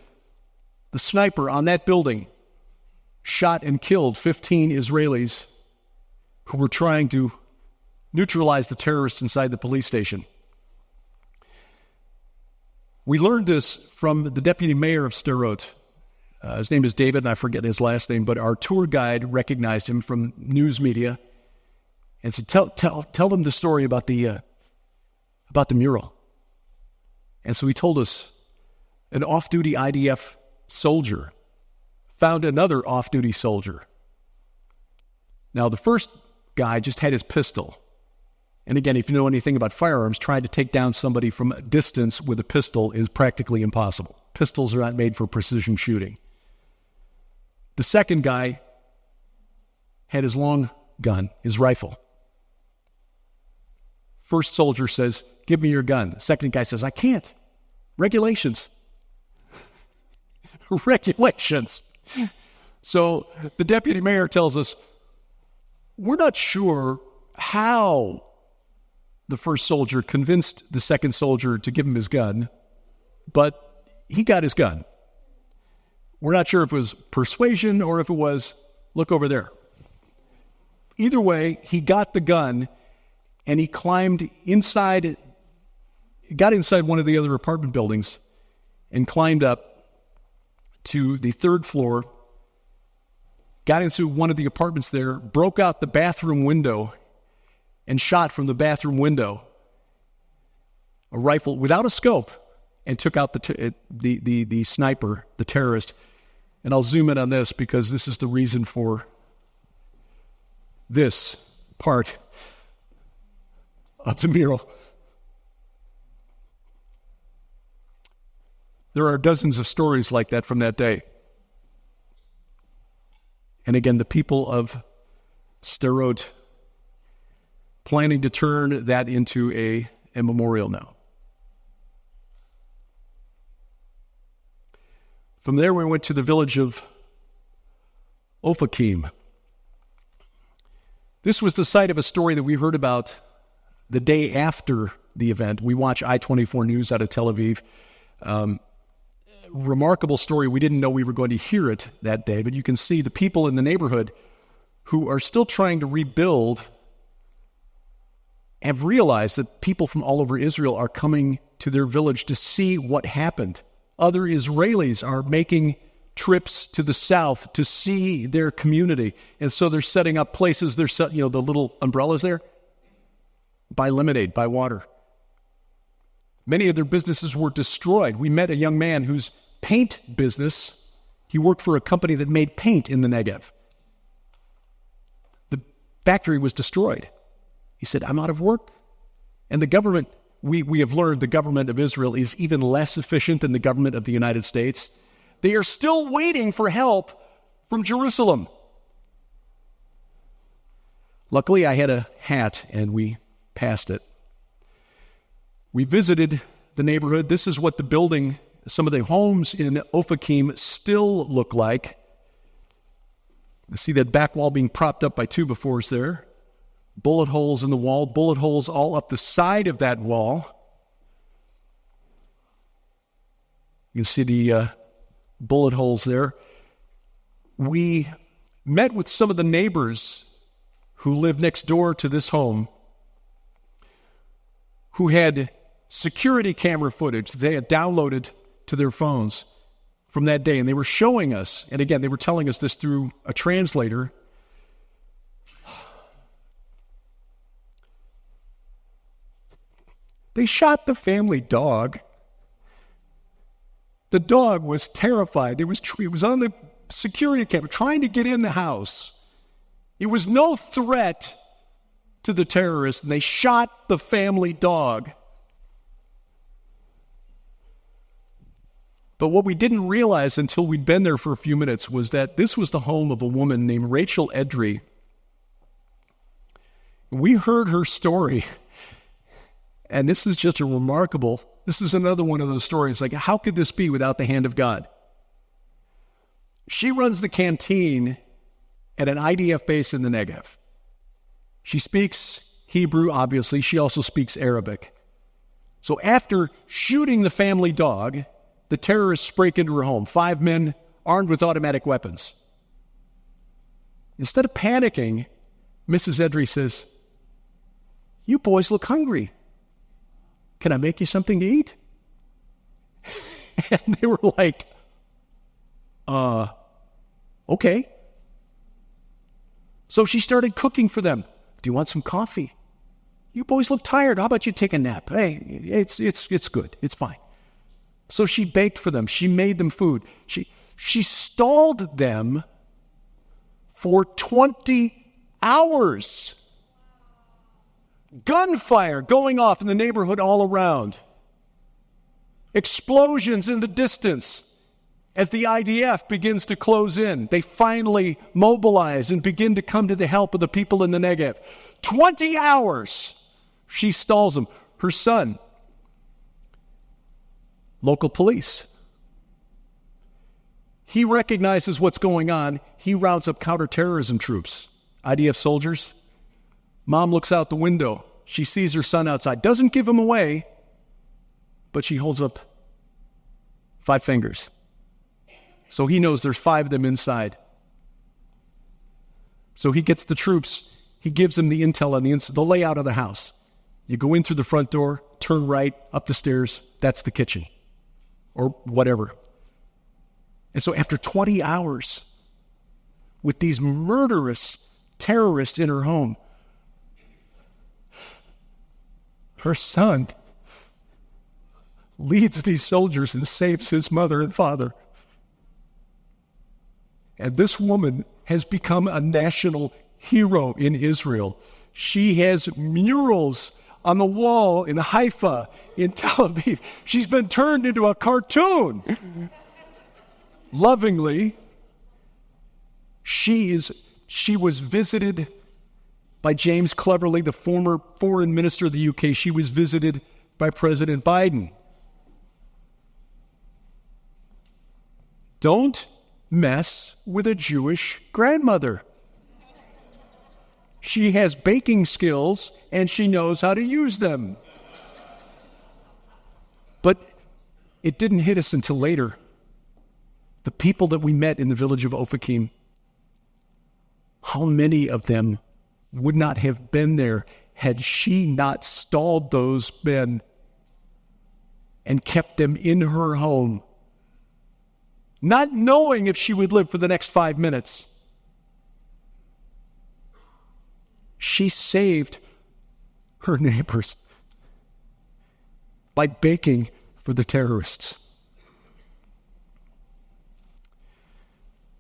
the sniper on that building shot and killed 15 Israelis who were trying to neutralize the terrorists inside the police station. We learned this from the deputy mayor of Sderot. His name is David, and I forget his last name, but our tour guide recognized him from news media and said, tell them the story about the mural. And so he told us an off-duty IDF soldier found another off-duty soldier. Now, the first guy just had his pistol. And again, if you know anything about firearms, trying to take down somebody from a distance with a pistol is practically impossible. Pistols are not made for precision shooting. The second guy had his long gun, his rifle. First soldier says, "Give me your gun." The second guy says, "I can't. Regulations." Regulations. So the deputy mayor tells us, we're not sure how the first soldier convinced the second soldier to give him his gun, but he got his gun. We're not sure if it was persuasion or if it was, look over there. Either way, he got the gun and he got inside one of the other apartment buildings and climbed up to the third floor, got into one of the apartments there, broke out the bathroom window and shot from the bathroom window a rifle without a scope and took out the sniper, the terrorist. And I'll zoom in on this because this is the reason for this part of the mural. There are dozens of stories like that from that day. And again, the people of Sderot planning to turn that into a memorial now. From there, we went to the village of Ofakim. This was the site of a story that we heard about the day after the event. We watch I-24 News out of Tel Aviv. Remarkable story. We didn't know we were going to hear it that day, but you can see the people in the neighborhood who are still trying to rebuild have realized that people from all over Israel are coming to their village to see what happened. Other Israelis are making trips to the south to see their community. And so they're setting up places. They're set, the little umbrellas there, by lemonade, by water. Many of their businesses were destroyed. We met a young man whose paint business, he worked for a company that made paint in the Negev. The factory was destroyed. He said, I'm out of work. And the government, we have learned the government of Israel is even less efficient than the government of the United States. They are still waiting for help from Jerusalem. Luckily, I had a hat and we passed it. We visited the neighborhood. This is what the building, some of the homes in Ofakim still look like. You see that back wall being propped up by 2x4s there. Bullet holes in the wall, bullet holes all up the side of that wall. You can see the bullet holes there. We met with some of the neighbors who live next door to this home who had security camera footage they had downloaded to their phones from that day. And they were showing us, and again, they were telling us this through a translator. They shot the family dog. The dog was terrified. It was on the security camera trying to get in the house. It was no threat to the terrorists, and they shot the family dog. But what we didn't realize until we'd been there for a few minutes was that this was the home of a woman named Rachel Edry. We heard her story, and this is just this is another one of those stories, like how could this be without the hand of God? She runs the canteen at an IDF base in the Negev. She speaks Hebrew, obviously. She also speaks Arabic. So after shooting the family dog, the terrorists break into her home. 5 men armed with automatic weapons. Instead of panicking, Mrs. Edry says, "You boys look hungry. Can I make you something to eat?" And they were like, okay. So she started cooking for them. "Do you want some coffee? You boys look tired. How about you take a nap? Hey, it's good. It's fine." So she baked for them. She made them food. She stalled them for 20 hours. Gunfire going off in the neighborhood all around. Explosions in the distance. As the IDF begins to close in, they finally mobilize and begin to come to the help of the people in the Negev. 20 hours, she stalls them. Her son, local police. He recognizes what's going on. He rounds up counterterrorism troops, IDF soldiers. Mom looks out the window. She sees her son outside. Doesn't give him away, but she holds up 5 fingers. So he knows there's 5 of them inside. So he gets the troops. he gives them the intel on the layout of the house. You go in through the front door, turn right, up the stairs, that's the kitchen, or whatever. And so after 20 hours with these murderous terrorists in her home, her son leads these soldiers and saves his mother and father. And this woman has become a national hero in Israel. She has murals on the wall in Haifa, in Tel Aviv. She's been turned into a cartoon. Lovingly, she was visited by James Cleverly, the former foreign minister of the UK. She was visited by President Biden. Don't mess with a Jewish grandmother. She has baking skills and she knows how to use them. But it didn't hit us until later. The people that we met in the village of Ofakim, how many of them would not have been there had she not stalled those men and kept them in her home, not knowing if she would live for the next 5 minutes. She saved her neighbors by baking for the terrorists.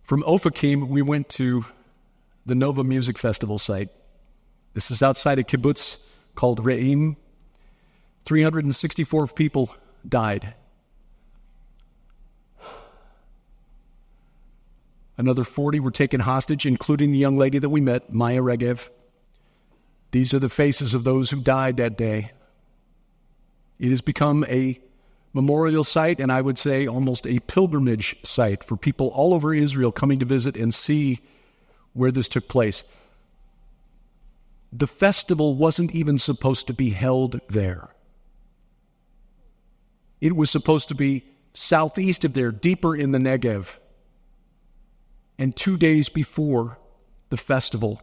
From Ofakim, we went to the Nova Music Festival site. This is outside a kibbutz called Re'im. 364 people died. Another 40 were taken hostage, including the young lady that we met, Maya Regev. These are the faces of those who died that day. It has become a memorial site, and I would say almost a pilgrimage site for people all over Israel coming to visit and see where this took place. The festival wasn't even supposed to be held there. It was supposed to be southeast of there, deeper in the Negev. And 2 days before the festival,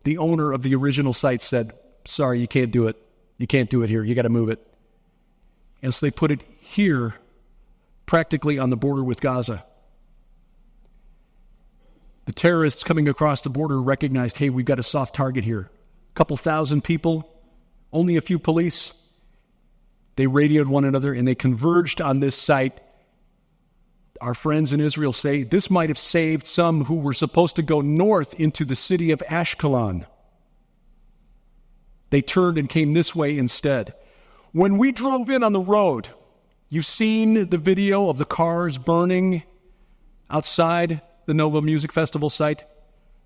the owner of the original site said, sorry, you can't do it. You can't do it here. You got to move it. And so they put it here, practically on the border with Gaza. The terrorists coming across the border recognized, hey, we've got a soft target here. A couple thousand people, only a few police. They radioed one another and they converged on this site. Our friends in Israel say this might have saved some who were supposed to go north into the city of Ashkelon. They turned and came this way instead. When we drove in on the road, you've seen the video of the cars burning outside the Nova Music Festival site.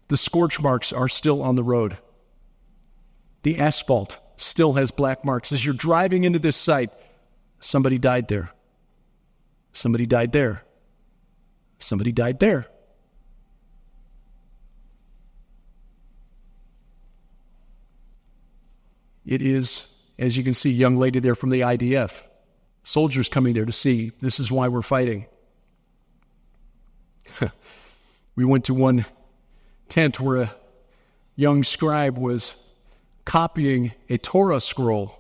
The scorch marks are still on the road. The asphalt still has black marks. As you're driving into this site, somebody died there. Somebody died there. Somebody died there. It is, as you can see, a young lady there from the IDF. Soldiers coming there to see, this is why we're fighting. We went to one tent where a young scribe was copying a Torah scroll.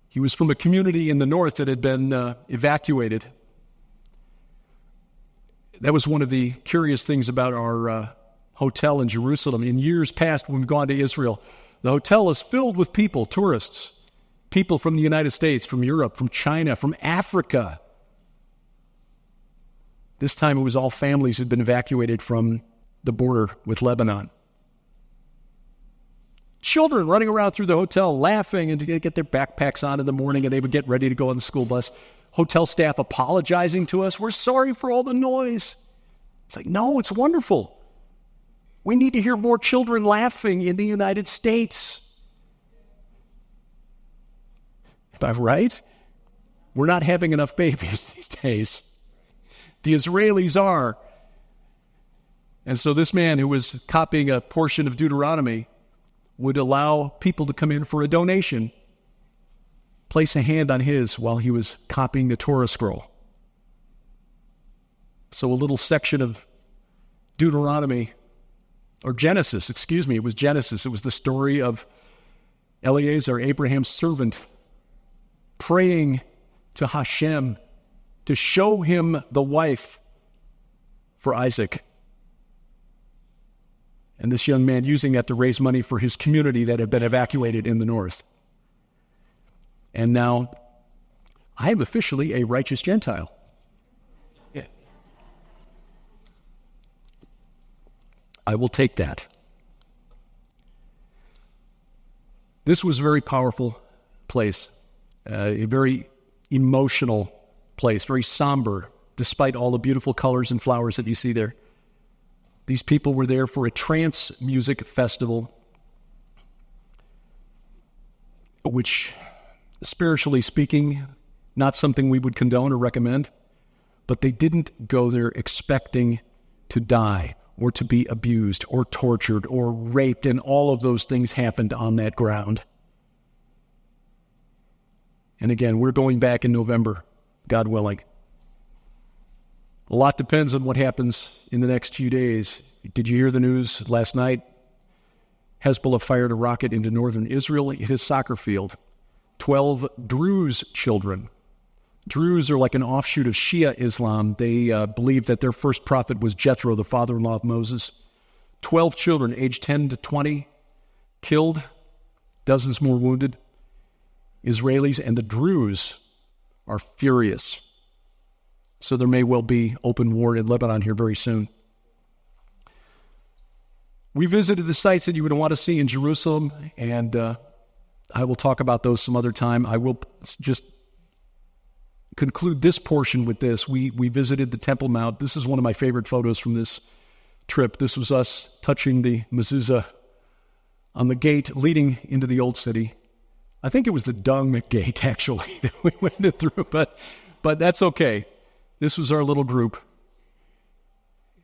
He was from a community in the north that had been evacuated. That was one of the curious things about our hotel in Jerusalem. In years past, when we've gone to Israel, the hotel is filled with people, tourists, people from the United States, from Europe, from China, from Africa. This time it was all families who'd been evacuated from the border with Lebanon. Children running around through the hotel laughing and to get their backpacks on in the morning and they would get ready to go on the school bus. Hotel staff apologizing to us. We're sorry for all the noise. It's like, no, it's wonderful. We need to hear more children laughing in the United States. Am I right? We're not having enough babies these days. The Israelis are. And so this man who was copying a portion of Deuteronomy would allow people to come in for a donation, place a hand on his while he was copying the Torah scroll. So a little section of Deuteronomy or Genesis, excuse me, it was Genesis. It was the story of Eliezer, Abraham's servant, praying to Hashem to show him the wife for Isaac. And this young man using that to raise money for his community that had been evacuated in the north. And now, I am officially a righteous Gentile. Yeah. I will take that. This was a very powerful place, a very emotional place, very somber, despite all the beautiful colors and flowers that you see there. These people were there for a trance music festival, which, spiritually speaking, not something we would condone or recommend, but they didn't go there expecting to die or to be abused or tortured or raped, and all of those things happened on that ground. And again, we're going back in November, God willing. A lot depends on what happens in the next few days. Did you hear the news last night? Hezbollah fired a rocket into northern Israel. It hit a soccer field. 12 Druze children. Druze are like an offshoot of Shia Islam. They believe that their first prophet was Jethro, the father-in-law of Moses. 12 children, aged 10 to 20, killed, dozens more wounded. Israelis and the Druze are furious. So there may well be open war in Lebanon here very soon. We visited the sites that you would want to see in Jerusalem, and I will talk about those some other time. I will just conclude this portion with this. We visited the Temple Mount. This is one of my favorite photos from this trip. This was us touching the mezuzah on the gate leading into the old city. I think it was the dung gate, actually, that we went through, but that's okay. This was our little group,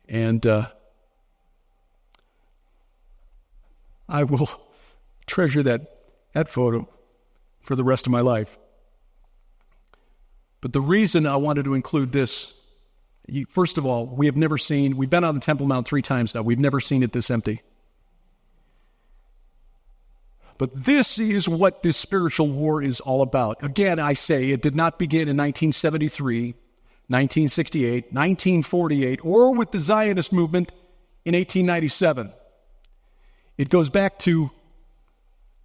and I will treasure that photo for the rest of my life. But the reason I wanted to include this, first of all, we've been on the Temple Mount 3 times now. We've never seen it this empty. But this is what this spiritual war is all about. Again, I say it did not begin in 1973. 1968, 1948, or with the Zionist movement in 1897. It goes back to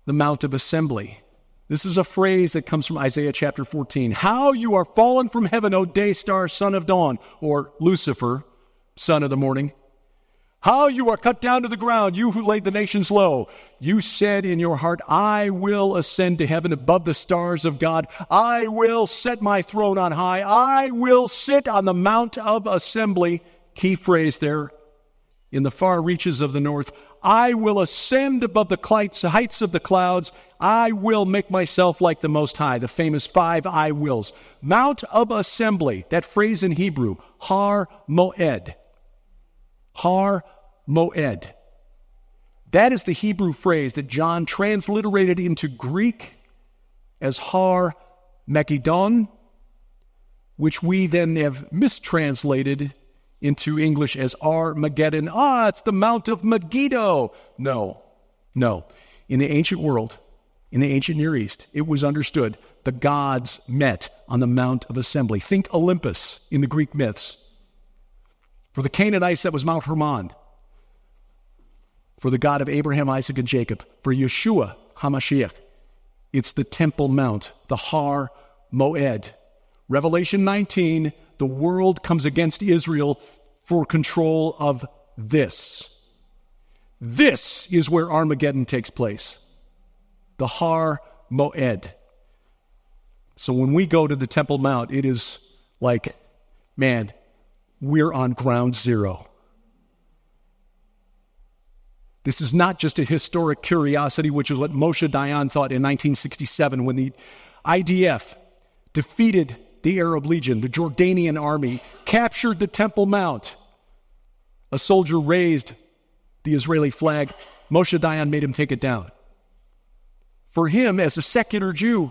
the Mount of Assembly. This is a phrase that comes from Isaiah chapter 14. How you are fallen from heaven, O day star, son of dawn, or Lucifer, son of the morning. How you are cut down to the ground, you who laid the nations low. You said in your heart, I will ascend to heaven above the stars of God. I will set my throne on high. I will sit on the Mount of Assembly. Key phrase there, in the far reaches of the north. I will ascend above the heights of the clouds. I will make myself like the Most High. The famous 5 I wills. Mount of Assembly, that phrase in Hebrew, Har Moed. Har Moed. That is the Hebrew phrase that John transliterated into Greek as Har Magidon, which we then have mistranslated into English as Armageddon. It's the Mount of Megiddo. No. In the ancient world, in the ancient Near East, it was understood the gods met on the Mount of Assembly. Think Olympus in the Greek myths. For the Canaanites, that was Mount Hermon. For the God of Abraham, Isaac, and Jacob. For Yeshua, HaMashiach, it's the Temple Mount, the Har Moed. Revelation 19, the world comes against Israel for control of this. This is where Armageddon takes place. The Har Moed. So when we go to the Temple Mount, it is like, man, we're on ground zero. This is not just a historic curiosity, which is what Moshe Dayan thought in 1967 when the IDF defeated the Arab Legion, the Jordanian army, captured the Temple Mount. A soldier raised the Israeli flag. Moshe Dayan made him take it down. For him, as a secular Jew,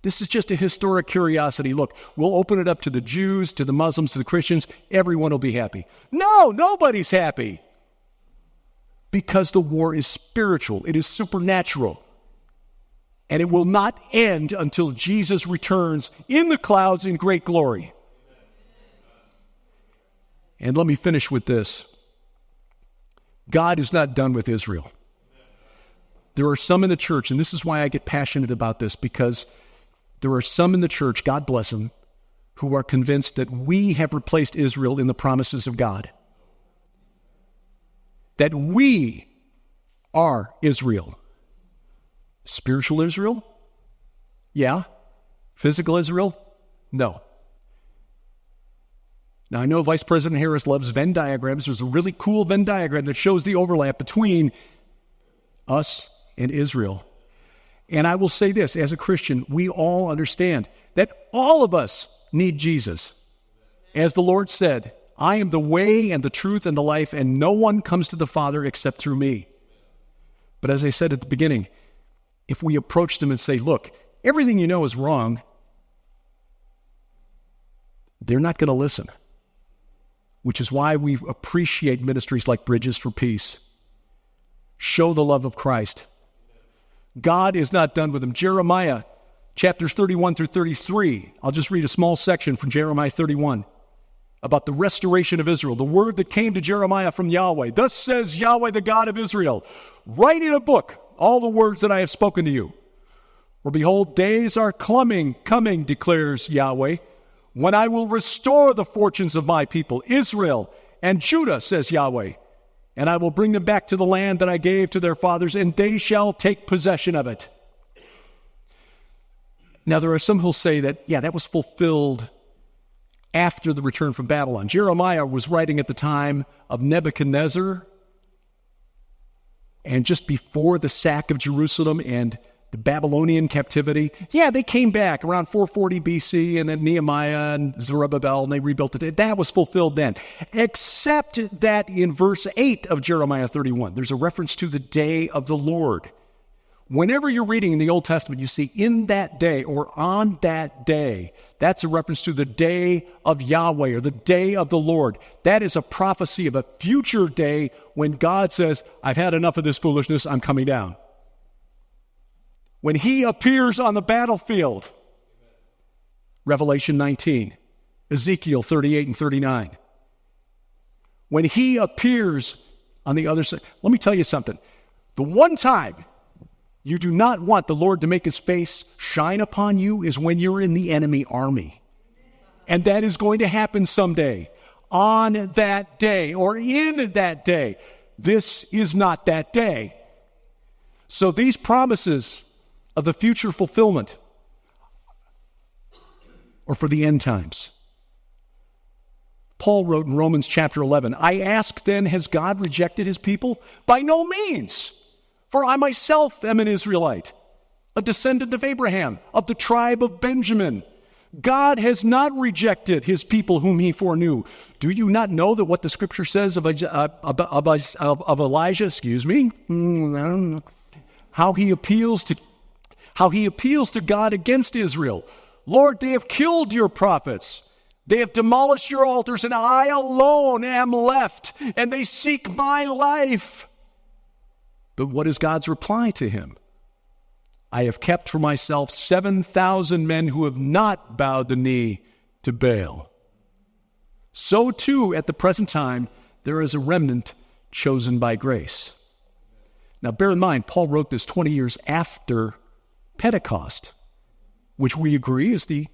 this is just a historic curiosity. Look, we'll open it up to the Jews, to the Muslims, to the Christians. Everyone will be happy. No, nobody's happy. Because the war is spiritual. It is supernatural. And it will not end until Jesus returns in the clouds in great glory. And let me finish with this. God is not done with Israel. There are some in the church, and this is why I get passionate about this, because there are some in the church, God bless them, who are convinced that we have replaced Israel in the promises of God. That we are Israel. Spiritual Israel? Yeah. Physical Israel? No. Now, I know Vice President Harris loves Venn diagrams. There's a really cool Venn diagram that shows the overlap between us and Israel. And I will say this, as a Christian, we all understand that all of us need Jesus. As the Lord said, I am the way and the truth and the life, and no one comes to the Father except through me. But as I said at the beginning, if we approach them and say, look, everything you know is wrong, they're not going to listen. Which is why we appreciate ministries like Bridges for Peace. Show the love of Christ. God is not done with them. Jeremiah, chapters 31 through 33. I'll just read a small section from Jeremiah 31 about the restoration of Israel. The word that came to Jeremiah from Yahweh. Thus says Yahweh, the God of Israel, write in a book all the words that I have spoken to you. For behold, days are coming, declares Yahweh, when I will restore the fortunes of my people, Israel and Judah, says Yahweh, and I will bring them back to the land that I gave to their fathers, and they shall take possession of it. Now, there are some who'll say that, yeah, that was fulfilled after the return from Babylon. Jeremiah was writing at the time of Nebuchadnezzar and just before the sack of Jerusalem and the Babylonian captivity. Yeah, they came back around 440 BC, and then Nehemiah and Zerubbabel, and they rebuilt it. That was fulfilled then. Except that in verse 8 of Jeremiah 31, there's a reference to the day of the Lord. Whenever you're reading in the Old Testament, you see in that day or on that day, that's a reference to the day of Yahweh or the day of the Lord. That is a prophecy of a future day when God says, I've had enough of this foolishness, I'm coming down. When he appears on the battlefield, Revelation 19, Ezekiel 38 and 39. When he appears on the other side, let me tell you something. The one time you do not want the Lord to make his face shine upon you is when you're in the enemy army. And that is going to happen someday, on that day, or in that day. This is not that day. So these promises of the future fulfillment or for the end times. Paul wrote in Romans chapter 11, I ask then, has God rejected his people? By no means, for I myself am an Israelite, a descendant of Abraham, of the tribe of Benjamin. God has not rejected his people whom he foreknew. Do you not know that what the scripture says of Elijah, how he appeals to God against Israel? Lord, they have killed your prophets. They have demolished your altars, and I alone am left, and they seek my life. But what is God's reply to him? I have kept for myself 7,000 men who have not bowed the knee to Baal. So too, at the present time, there is a remnant chosen by grace. Now, bear in mind, Paul wrote this 20 years after Pentecost, which we agree is the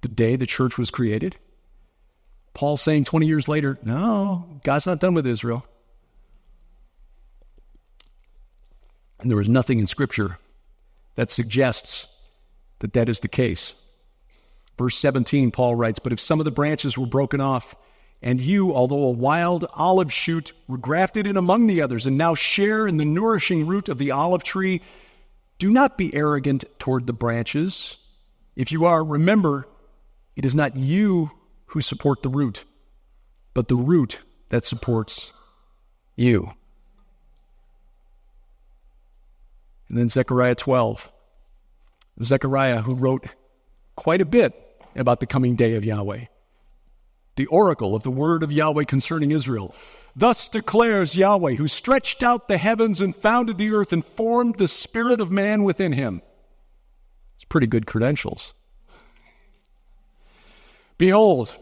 day the church was created. Paul's saying 20 years later, no, God's not done with Israel. And there is nothing in Scripture that suggests that that is the case. Verse 17, Paul writes, but if some of the branches were broken off, and you, although a wild olive shoot, were grafted in among the others, and now share in the nourishing root of the olive tree, do not be arrogant toward the branches. If you are, remember, it is not you who support the root, but the root that supports you. And then Zechariah 12. Zechariah, who wrote quite a bit about the coming day of Yahweh. The oracle of the word of Yahweh concerning Israel. Thus declares Yahweh, who stretched out the heavens and founded the earth and formed the spirit of man within him. It's pretty good credentials. Behold,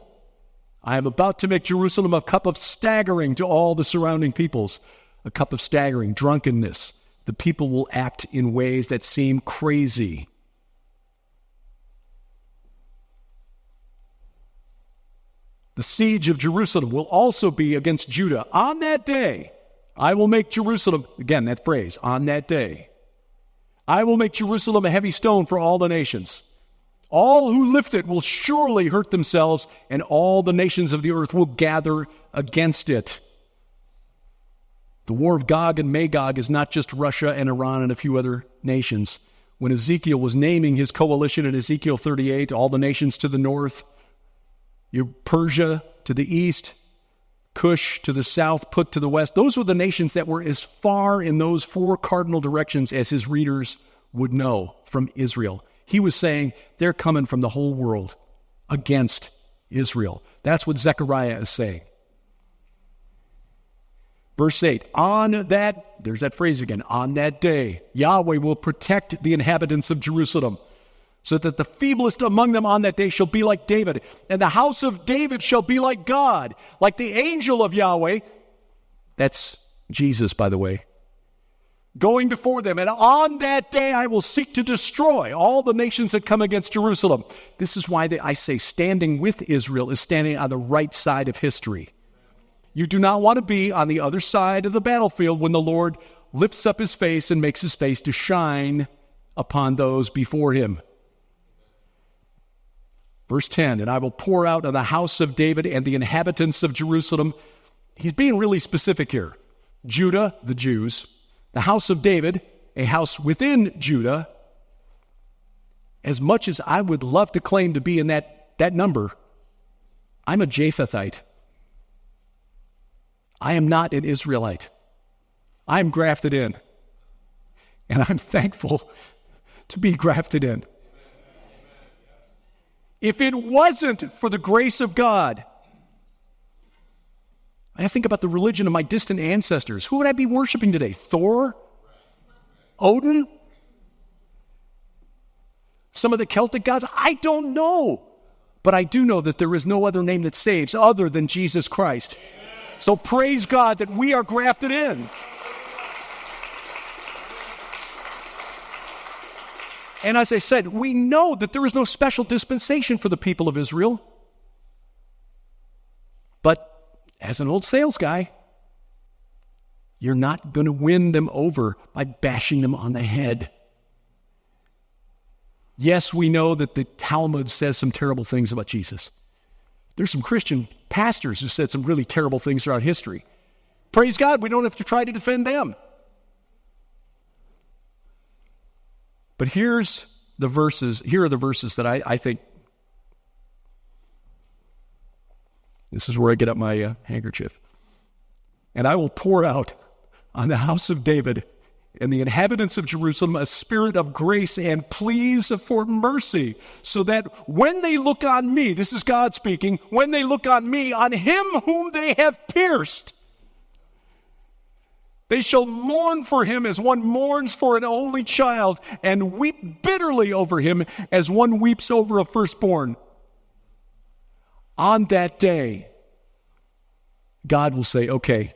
I am about to make Jerusalem a cup of staggering to all the surrounding peoples, a cup of staggering, drunkenness. The people will act in ways that seem crazy. The siege of Jerusalem will also be against Judah. On that day, I will make Jerusalem, again, that phrase, on that day, I will make Jerusalem a heavy stone for all the nations. All who lift it will surely hurt themselves, and all the nations of the earth will gather against it. The war of Gog and Magog is not just Russia and Iran and a few other nations. When Ezekiel was naming his coalition in Ezekiel 38, all the nations to the north, Persia to the east, Cush to the south, Put to the west. Those were the nations that were as far in those four cardinal directions as his readers would know from Israel. He was saying they're coming from the whole world against Israel. That's what Zechariah is saying. Verse 8, there's that phrase again, on that day, Yahweh will protect the inhabitants of Jerusalem, so that the feeblest among them on that day shall be like David, and the house of David shall be like God, like the angel of Yahweh. That's Jesus, by the way. Going before them, and on that day I will seek to destroy all the nations that come against Jerusalem. This is why I say standing with Israel is standing on the right side of history. You do not want to be on the other side of the battlefield when the Lord lifts up his face and makes his face to shine upon those before him. Verse 10, and I will pour out on the house of David and the inhabitants of Jerusalem. He's being really specific here. Judah, the Jews. The house of David, a house within Judah. As much as I would love to claim to be in that number, I'm a Japhethite. I am not an Israelite. I'm grafted in. And I'm thankful to be grafted in. If it wasn't for the grace of God, I think about the religion of my distant ancestors. Who would I be worshiping today? Thor? Odin? Some of the Celtic gods? I don't know. But I do know that there is no other name that saves other than Jesus Christ. So praise God that we are grafted in. And as I said, we know that there is no special dispensation for the people of Israel. But as an old sales guy, you're not going to win them over by bashing them on the head. Yes, we know that the Talmud says some terrible things about Jesus. There's some Christian pastors who said some really terrible things throughout history. Praise God, we don't have to try to defend them. But here are the verses that I think, this is where I get up my handkerchief. And I will pour out on the house of David and the inhabitants of Jerusalem a spirit of grace and pleas for mercy, so that when they look on me, this is God speaking, when they look on me, on him whom they have pierced, they shall mourn for him as one mourns for an only child, and weep bitterly over him as one weeps over a firstborn. On that day, God will say, okay,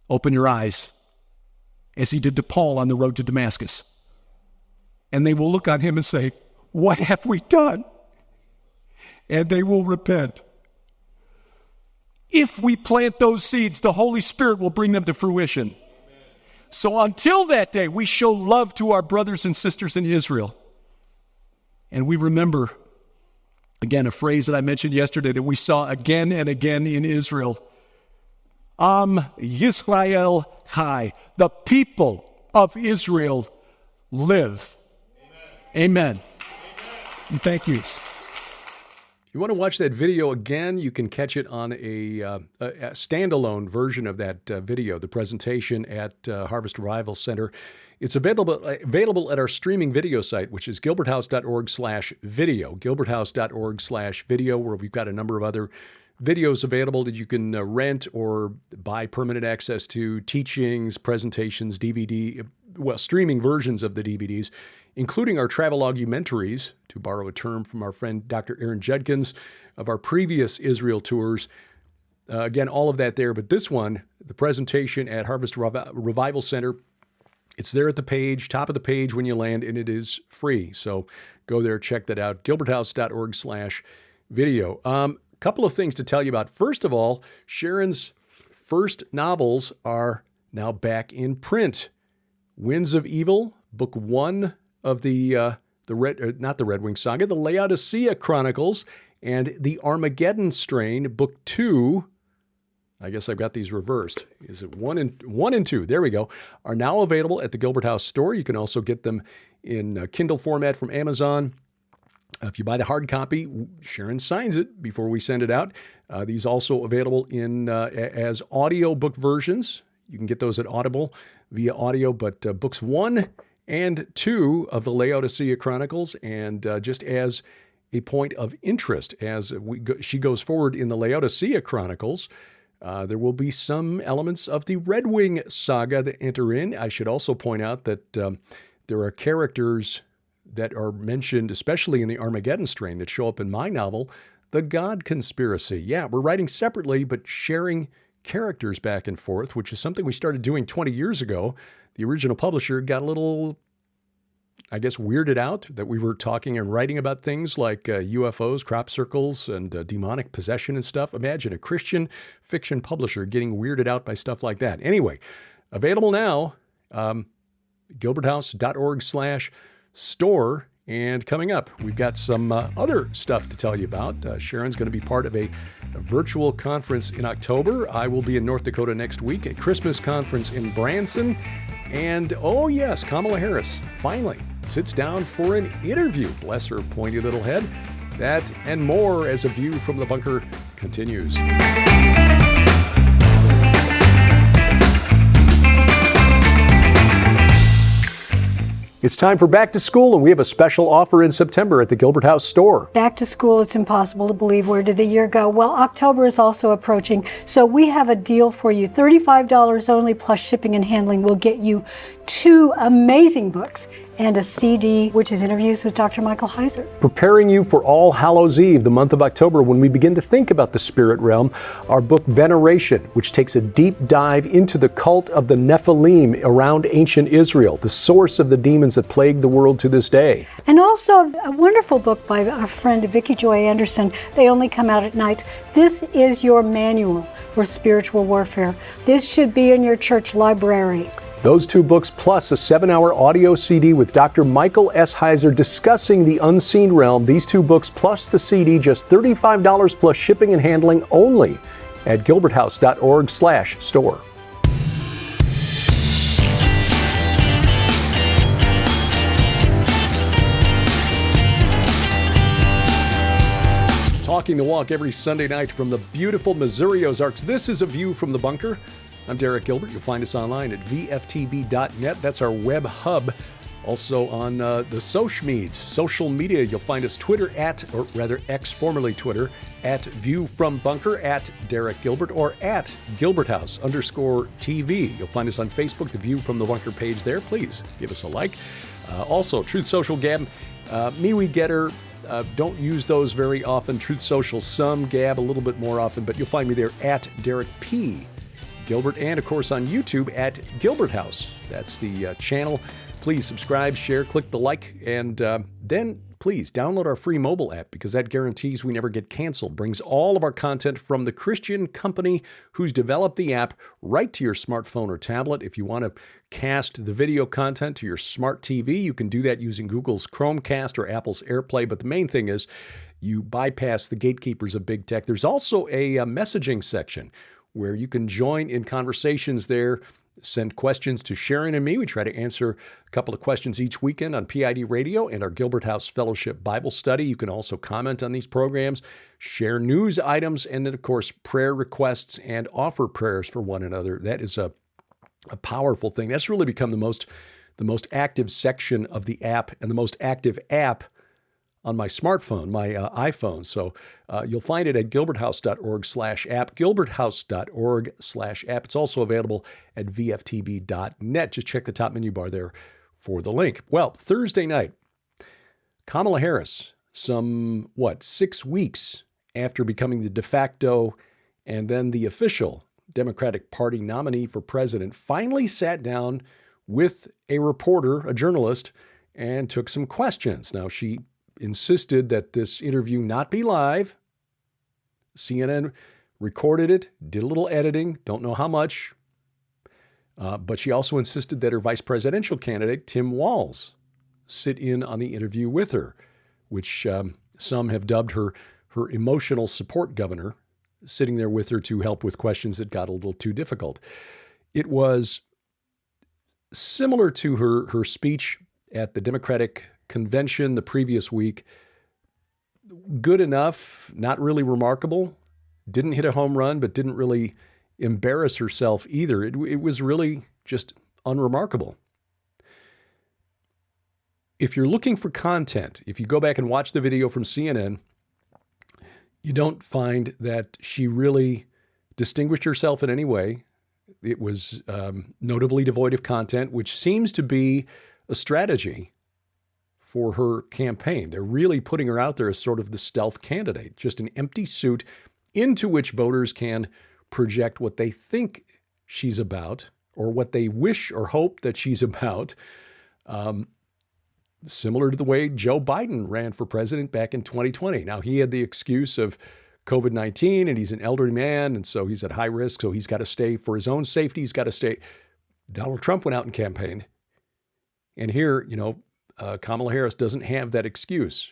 open your eyes, as he did to Paul on the road to Damascus. And they will look on him and say, what have we done? And they will repent. If we plant those seeds, the Holy Spirit will bring them to fruition. Amen. So until that day, we show love to our brothers and sisters in Israel. And we remember, again, a phrase that I mentioned yesterday that we saw again and again in Israel. Yisrael Chai. The people of Israel live. Amen. Amen. And thank you. You want to watch that video again, you can catch it on a standalone version of that video, the presentation at Harvest Revival Center. It's available at our streaming video site, which is gilberthouse.org/video, gilberthouse.org/video, where we've got a number of other videos available that you can rent or buy permanent access to, teachings, presentations, streaming versions of the DVDs, including our travelogumentaries, to borrow a term from our friend Dr. Aaron Judkins, of our previous Israel tours. Again, all of that there. But this one, the presentation at Harvest Revival Center, it's there at the page, top of the page when you land, and it is free. So go there, check that out, gilberthouse.org/video. Couple of things to tell you about. First of all, Sharon's first novels are now back in print. Winds of Evil, book 1 of the Red Wing Saga, the Laodicea Chronicles, and the Armageddon Strain, book 2. I guess I've got these reversed. Is it 1 and 2? There we go. Are now available at the Gilbert House store. You can also get them in Kindle format from Amazon. If you buy the hard copy, Sharon signs it before we send it out. These also available in as audiobook versions. You can get those at Audible via audio, but books 1 and 2 of the Laodicea Chronicles, and just as a point of interest, as she goes forward in the Laodicea Chronicles, there will be some elements of the Red Wing Saga that enter in. I should also point out that there are characters that are mentioned, especially in the Armageddon Strain, that show up in my novel, The God Conspiracy. Yeah, we're writing separately, but sharing characters back and forth, which is something we started doing 20 years ago. The original publisher got a little, I guess, weirded out that we were talking and writing about things like UFOs, crop circles, and demonic possession and stuff. Imagine a Christian fiction publisher getting weirded out by stuff like that. Anyway, available now, gilberthouse.org/store. And coming up, we've got some other stuff to tell you about. Sharon's going to be part of a virtual conference in October. I will be in North Dakota next week, a Christmas conference in Branson. And oh yes, Kamala Harris finally sits down for an interview. Bless her pointy little head. That and more as A View from the Bunker continues. It's time for back to school, and we have a special offer in September at the Gilbert House store. Back to school, it's impossible to believe. Where did the year go? Well, October is also approaching, so we have a deal for you. $35 only plus shipping and handling will get you 2 amazing books and a CD, which is interviews with Dr. Michael Heiser. Preparing you for All Hallows Eve, the month of October, when we begin to think about the spirit realm, our book Veneration, which takes a deep dive into the cult of the Nephilim around ancient Israel, the source of the demons that plague the world to this day. And also a wonderful book by our friend Vicki Joy Anderson, They Only Come Out at Night. This is your manual for spiritual warfare. This should be in your church library. Those 2 books plus a 7-hour audio CD with Dr. Michael S. Heiser discussing the unseen realm. These 2 books plus the CD, just $35 plus shipping and handling only at gilberthouse.org/store. Talking the walk every Sunday night from the beautiful Missouri Ozarks. This is A View from the Bunker. I'm Derek Gilbert. You'll find us online at VFTB.net. That's our web hub. Also on the social media, you'll find us Twitter or rather X, formerly Twitter, at View from Bunker, at Derek Gilbert, or at @GilbertHouse_TV. You'll find us on Facebook, the View from the Bunker page there. Please give us a like. Also, Truth Social, Gab, MeWe, Getter. Don't use those very often. Truth Social, some, Gab a little bit more often, but you'll find me there at Derek P. Gilbert, and of course on YouTube at Gilbert House. That's the channel. Please subscribe, share, click the like, and then please download our free mobile app, because that guarantees we never get canceled. Brings all of our content from the Christian company who's developed the app right to your smartphone or tablet. If you want to cast the video content to your smart TV, you can do that using Google's Chromecast or Apple's AirPlay. But the main thing is you bypass the gatekeepers of big tech. There's also a messaging section where you can join in conversations there, send questions to Sharon and me. We try to answer a couple of questions each weekend on PID Radio and our Gilbert House Fellowship Bible Study. You can also comment on these programs, share news items, and then, of course, prayer requests and offer prayers for one another. That is a powerful thing. That's really become the most active section of the app, and the most active app on my smartphone, my iPhone. So you'll find it at gilberthouse.org/app, gilberthouse.org/app. It's also available at VFTB.net. Just check the top menu bar there for the link. Well, Thursday night, Kamala Harris, 6 weeks after becoming the de facto and then the official Democratic Party nominee for president, finally sat down with a reporter, a journalist, and took some questions. Now, she insisted that this interview not be live. CNN recorded it, did a little editing, don't know how much. But she also insisted that her vice presidential candidate, Tim Walz, sit in on the interview with her, which some have dubbed her emotional support governor, sitting there with her to help with questions that got a little too difficult. It was similar to her speech at the Democratic convention the previous week. Good enough, not really remarkable. Didn't hit a home run, but didn't really embarrass herself either. It was really just unremarkable. If you're looking for content, if you go back and watch the video from CNN, you don't find that she really distinguished herself in any way. It was notably devoid of content, which seems to be a strategy for her campaign. They're really putting her out there as sort of the stealth candidate, just an empty suit into which voters can project what they think she's about or what they wish or hope that she's about. Similar to the way Joe Biden ran for president back in 2020. Now, he had the excuse of COVID-19 and he's an elderly man, and so he's at high risk, so he's got to stay for his own safety. He's got to stay. Donald Trump went out and campaigned. And here, Kamala Harris doesn't have that excuse.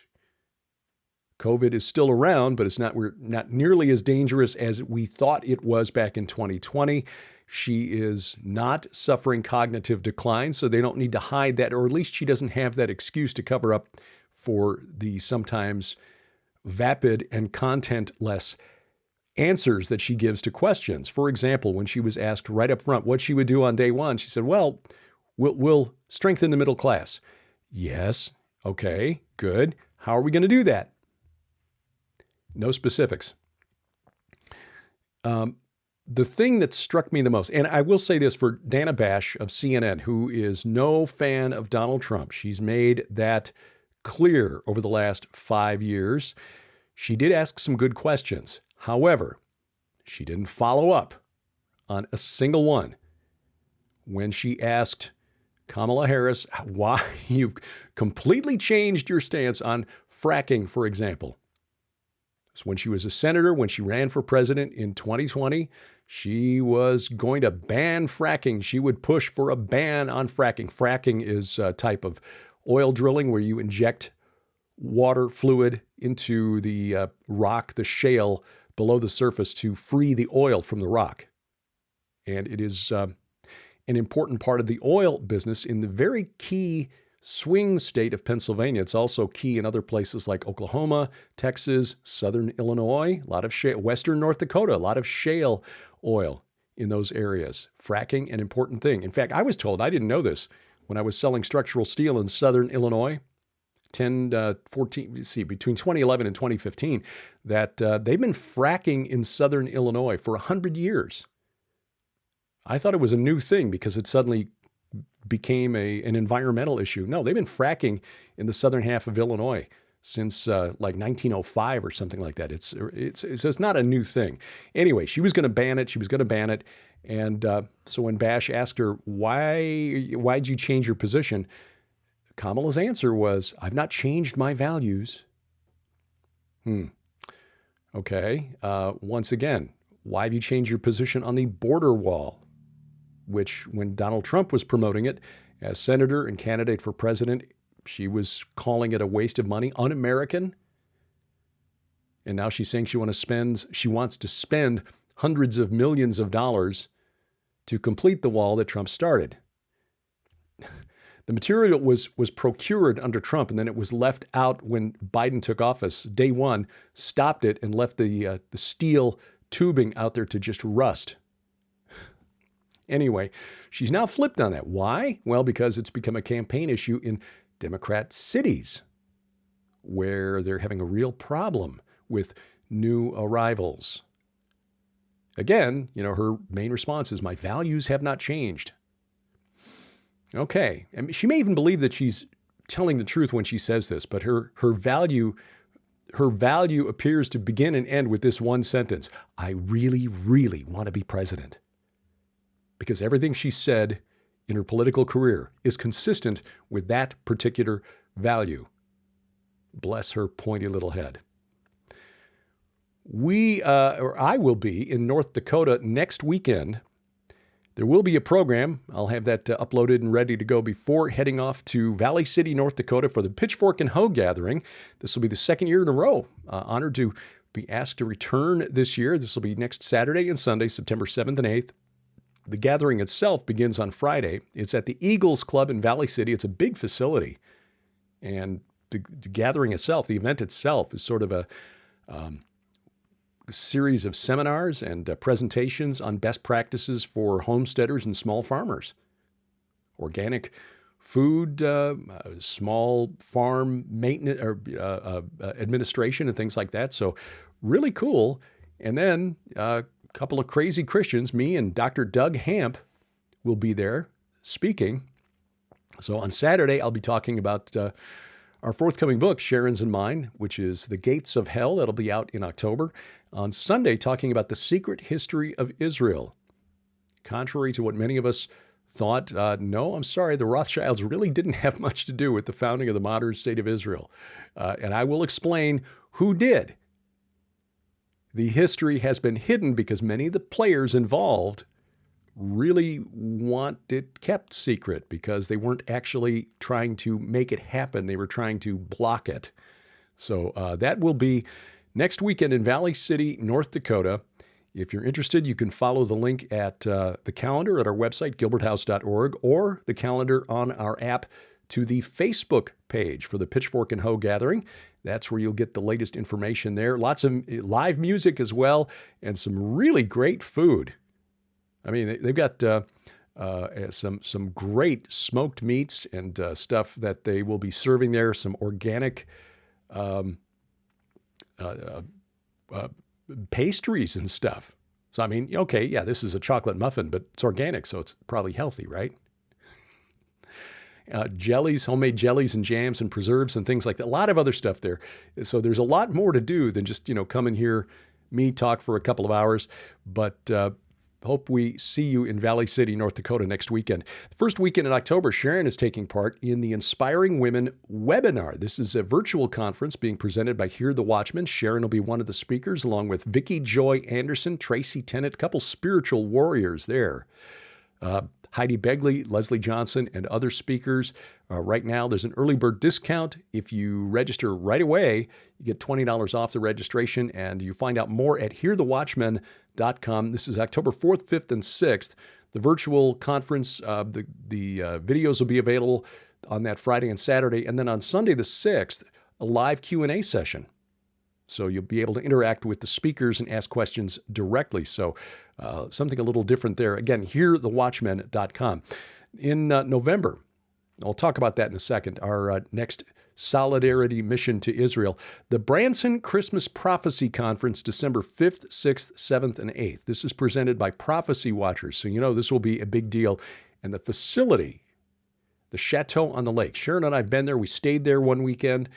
COVID is still around, but we're not nearly as dangerous as we thought it was back in 2020. She is not suffering cognitive decline, so they don't need to hide that, or at least she doesn't have that excuse to cover up for the sometimes vapid and content-less answers that she gives to questions. For example, when she was asked right up front what she would do on day one, she said, well, we'll strengthen the middle class. Yes, okay, good. How are we going to do that? No specifics. The thing that struck me the most, and I will say this for Dana Bash of CNN, who is no fan of Donald Trump. She's made that clear over the last 5 years. She did ask some good questions. However, she didn't follow up on a single one. When she asked Kamala Harris why you've completely changed your stance on fracking, for example. So when she was a senator, when she ran for president in 2020, she was going to ban fracking. She would push for a ban on fracking. Fracking is a type of oil drilling where you inject water fluid into the rock, the shale below the surface to free the oil from the rock. And it is an important part of the oil business in the very key swing state of Pennsylvania. It's also key in other places like Oklahoma, Texas, southern Illinois, a lot of shale, western North Dakota, a lot of shale oil in those areas. Fracking, an important thing. In fact, I was told, I didn't know this, when I was selling structural steel in southern Illinois, between 2011 and 2015, that they've been fracking in southern Illinois for 100 years. I thought it was a new thing because it suddenly became an environmental issue. No, they've been fracking in the southern half of Illinois since like 1905 or something like that. It's not a new thing. Anyway, she was going to ban it. And so when Bash asked her, why'd you change your position? Kamala's answer was, I've not changed my values. Okay. Once again, why have you changed your position on the border wall? Which, when Donald Trump was promoting it as senator and candidate for president, she was calling it a waste of money, un-American. And now she's saying she wants to spend hundreds of millions of dollars to complete the wall that Trump started. The material was procured under Trump, and then it was left out when Biden took office. Day one, stopped it and left the steel tubing out there to just rust. Anyway, she's now flipped on that. Why? Well, because it's become a campaign issue in Democrat cities where they're having a real problem with new arrivals. Again, her main response is, my values have not changed. Okay. And she may even believe that she's telling the truth when she says this, but her value appears to begin and end with this one sentence: I really, really want to be president. Because everything she said in her political career is consistent with that particular value. Bless her pointy little head. I will be in North Dakota next weekend. There will be a program. I'll have that uploaded and ready to go before heading off to Valley City, North Dakota for the Pitchfork and Hoe Gathering. This will be the second year in a row. Honored to be asked to return this year. This will be next Saturday and Sunday, September 7th and 8th. The gathering itself begins on Friday. It's at the Eagles Club in Valley City. It's a big facility. And the gathering itself, the event itself, is sort of a series of seminars and presentations on best practices for homesteaders and small farmers. Organic food, small farm maintenance or administration and things like that. So really cool. And then a couple of crazy Christians, me and Dr. Doug Hamp, will be there speaking. So on Saturday, I'll be talking about our forthcoming book, Sharon's and mine, which is The Gates of Hell. That'll be out in October. On Sunday, talking about the secret history of Israel. Contrary to what many of us thought, no, I'm sorry, the Rothschilds really didn't have much to do with the founding of the modern state of Israel. And I will explain who did. The history has been hidden because many of the players involved really want it kept secret because they weren't actually trying to make it happen. They were trying to block it. So that will be next weekend in Valley City, North Dakota. If you're interested, you can follow the link at the calendar at our website, gilberthouse.org, or the calendar on our app to the Facebook page for the Pitchfork and Hoe Gathering. That's where you'll get the latest information there. Lots of live music as well, and some really great food. I mean, they've got some great smoked meats and stuff that they will be serving there, some organic pastries and stuff. So, I mean, okay, yeah, this is a chocolate muffin, but it's organic, so it's probably healthy, right? Jellies, homemade jellies and jams and preserves and things like that. A lot of other stuff there. So there's a lot more to do than just, come and hear me talk for a couple of hours. But hope we see you in Valley City, North Dakota next weekend. The first weekend in October, Sharon is taking part in the Inspiring Women webinar. This is a virtual conference being presented by Hear the Watchman. Sharon will be one of the speakers, along with Vicki Joy Anderson, Tracy Tennant, a couple spiritual warriors there. Heidi Begley, Leslie Johnson, and other speakers. Right now, there's an early bird discount. If you register right away, you get $20 off the registration, and you find out more at hearthewatchman.com. This is October 4th, 5th, and 6th. The virtual conference, the videos will be available on that Friday and Saturday. And then on Sunday, the 6th, a live Q&A session. So you'll be able to interact with the speakers and ask questions directly. So something a little different there. Again, hearthewatchman.com. In November, I'll talk about that in a second, our next Solidarity Mission to Israel, the Branson Christmas Prophecy Conference, December 5th, 6th, 7th, and 8th. This is presented by Prophecy Watchers, so this will be a big deal. And the facility, the Chateau on the Lake. Sharon and I have been there. We stayed there one weekend,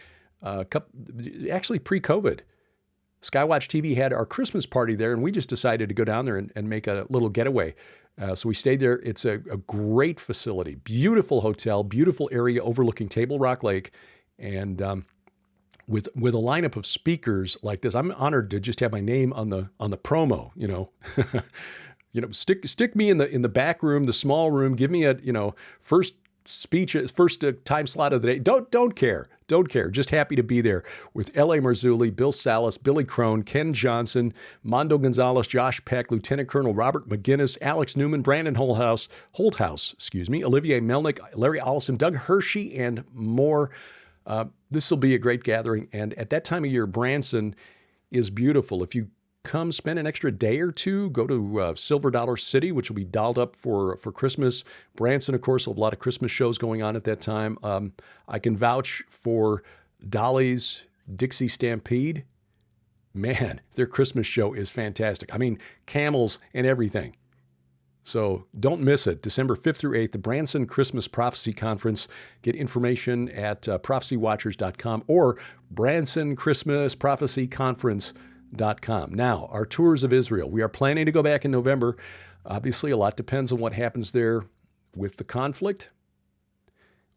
actually pre-COVID. Skywatch TV had our Christmas party there, and we just decided to go down there and make a little getaway. So we stayed there. It's a great facility, beautiful hotel, beautiful area overlooking Table Rock Lake, and with a lineup of speakers like this, I'm honored to just have my name on the promo. Stick me in the back room, the small room. Give me a first speech, first time slot of the day. Don't care. Just happy to be there with L.A. Marzulli, Bill Salas, Billy Crone, Ken Johnson, Mondo Gonzalez, Josh Peck, Lieutenant Colonel Robert McGinnis, Alex Newman, Brandon Holthouse, Olivier Melnick, Larry Allison, Doug Hershey, and more. This will be a great gathering. And at that time of year, Branson is beautiful. If you come spend an extra day or two, go to Silver Dollar City, which will be dolled up for Christmas. Branson, of course, will have a lot of Christmas shows going on at that time. I can vouch for Dolly's Dixie Stampede. Man, their Christmas show is fantastic. I mean, camels and everything. So don't miss it. December 5th through 8th, the Branson Christmas Prophecy Conference. Get information at prophecywatchers.com or bransonchristmasprophecyconference.com. Now, our tours of Israel. We are planning to go back in November. Obviously, a lot depends on what happens there with the conflict.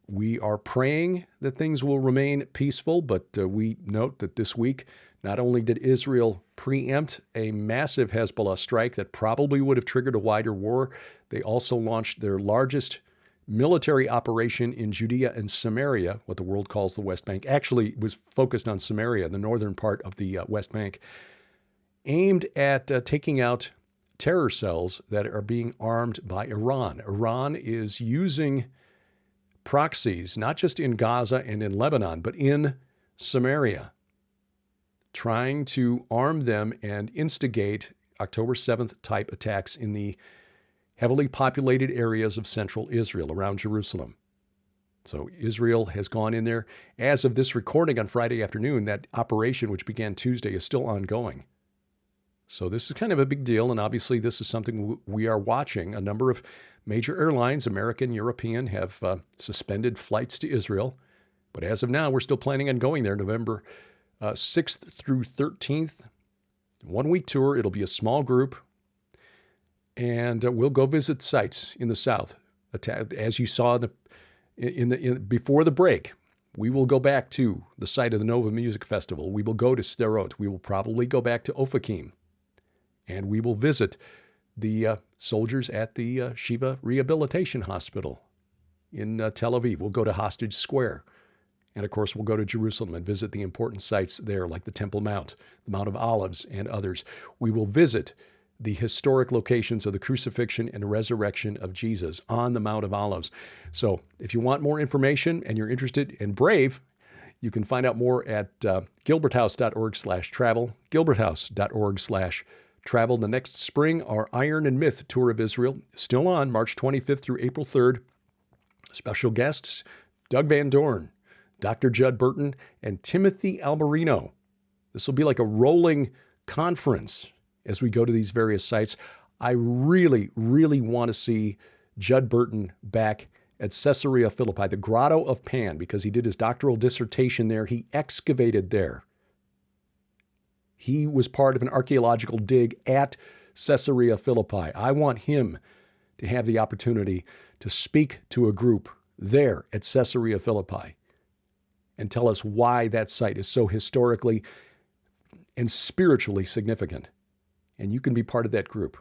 We are praying that things will remain peaceful, but we note that this week, not only did Israel preempt a massive Hezbollah strike that probably would have triggered a wider war, they also launched their largest military operation in Judea and Samaria, what the world calls the West Bank. Actually, was focused on Samaria, the northern part of the West Bank, aimed at taking out terror cells that are being armed by Iran. Iran is using proxies, not just in Gaza and in Lebanon, but in Samaria, trying to arm them and instigate October 7th type attacks in the heavily populated areas of central Israel around Jerusalem. So Israel has gone in there. As of this recording on Friday afternoon, that operation, which began Tuesday, is still ongoing. So this is kind of a big deal, and obviously this is something we are watching. A number of major airlines, American, European, have suspended flights to Israel. But as of now, we're still planning on going there November 6th through 13th. 1 week tour. It'll be a small group. And we'll go visit sites in the south. As you saw before the break, we will go back to the site of the Nova Music Festival. We will go to Sderot. We will probably go back to Ofakim. And we will visit the soldiers at the Shiva Rehabilitation Hospital in Tel Aviv. We'll go to Hostage Square. And of course, we'll go to Jerusalem and visit the important sites there, like the Temple Mount, the Mount of Olives, and others. We will visit the historic locations of the crucifixion and resurrection of Jesus on the Mount of Olives. So if you want more information and you're interested and brave, you can find out more at gilberthouse.org/travel, gilberthouse.org/travel. The next spring, our Iron and Myth Tour of Israel, still on March 25th through April 3rd. Special guests, Doug Van Dorn, Dr. Judd Burton, and Timothy Alberino. This will be like a rolling conference as we go to these various sites. I really, really want to see Judd Burton back at Caesarea Philippi, the Grotto of Pan, because he did his doctoral dissertation there. He excavated there. He was part of an archaeological dig at Caesarea Philippi. I want him to have the opportunity to speak to a group there at Caesarea Philippi and tell us why that site is so historically and spiritually significant. And you can be part of that group.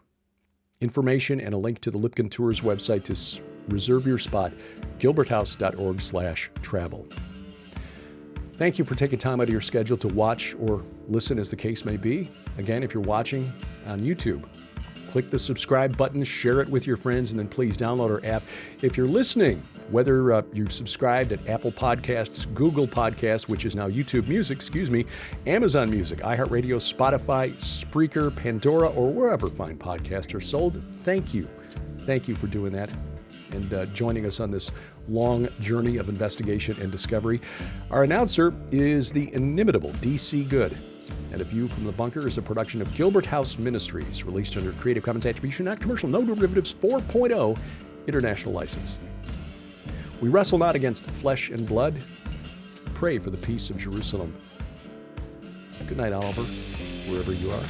Information and a link to the Lipkin Tours website to reserve your spot, gilberthouse.org/travel. Thank you for taking time out of your schedule to watch or listen as the case may be. Again, if you're watching on YouTube, click the subscribe button, share it with your friends, and then please download our app. If you're listening, whether you've subscribed at Apple Podcasts, Google Podcasts, which is now YouTube Music, Amazon Music, iHeartRadio, Spotify, Spreaker, Pandora, or wherever fine podcasts are sold, thank you. Thank you for doing that and joining us on this long journey of investigation and discovery. Our announcer is the inimitable D.C. Good. And A View from the Bunker is a production of Gilbert House Ministries, released under Creative Commons Attribution, not commercial, no derivatives 4.0 international license. We wrestle not against flesh and blood. Pray for the peace of Jerusalem. Good night, Oliver, wherever you are.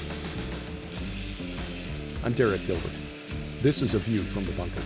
I'm Derek Gilbert. This is A View from the Bunker.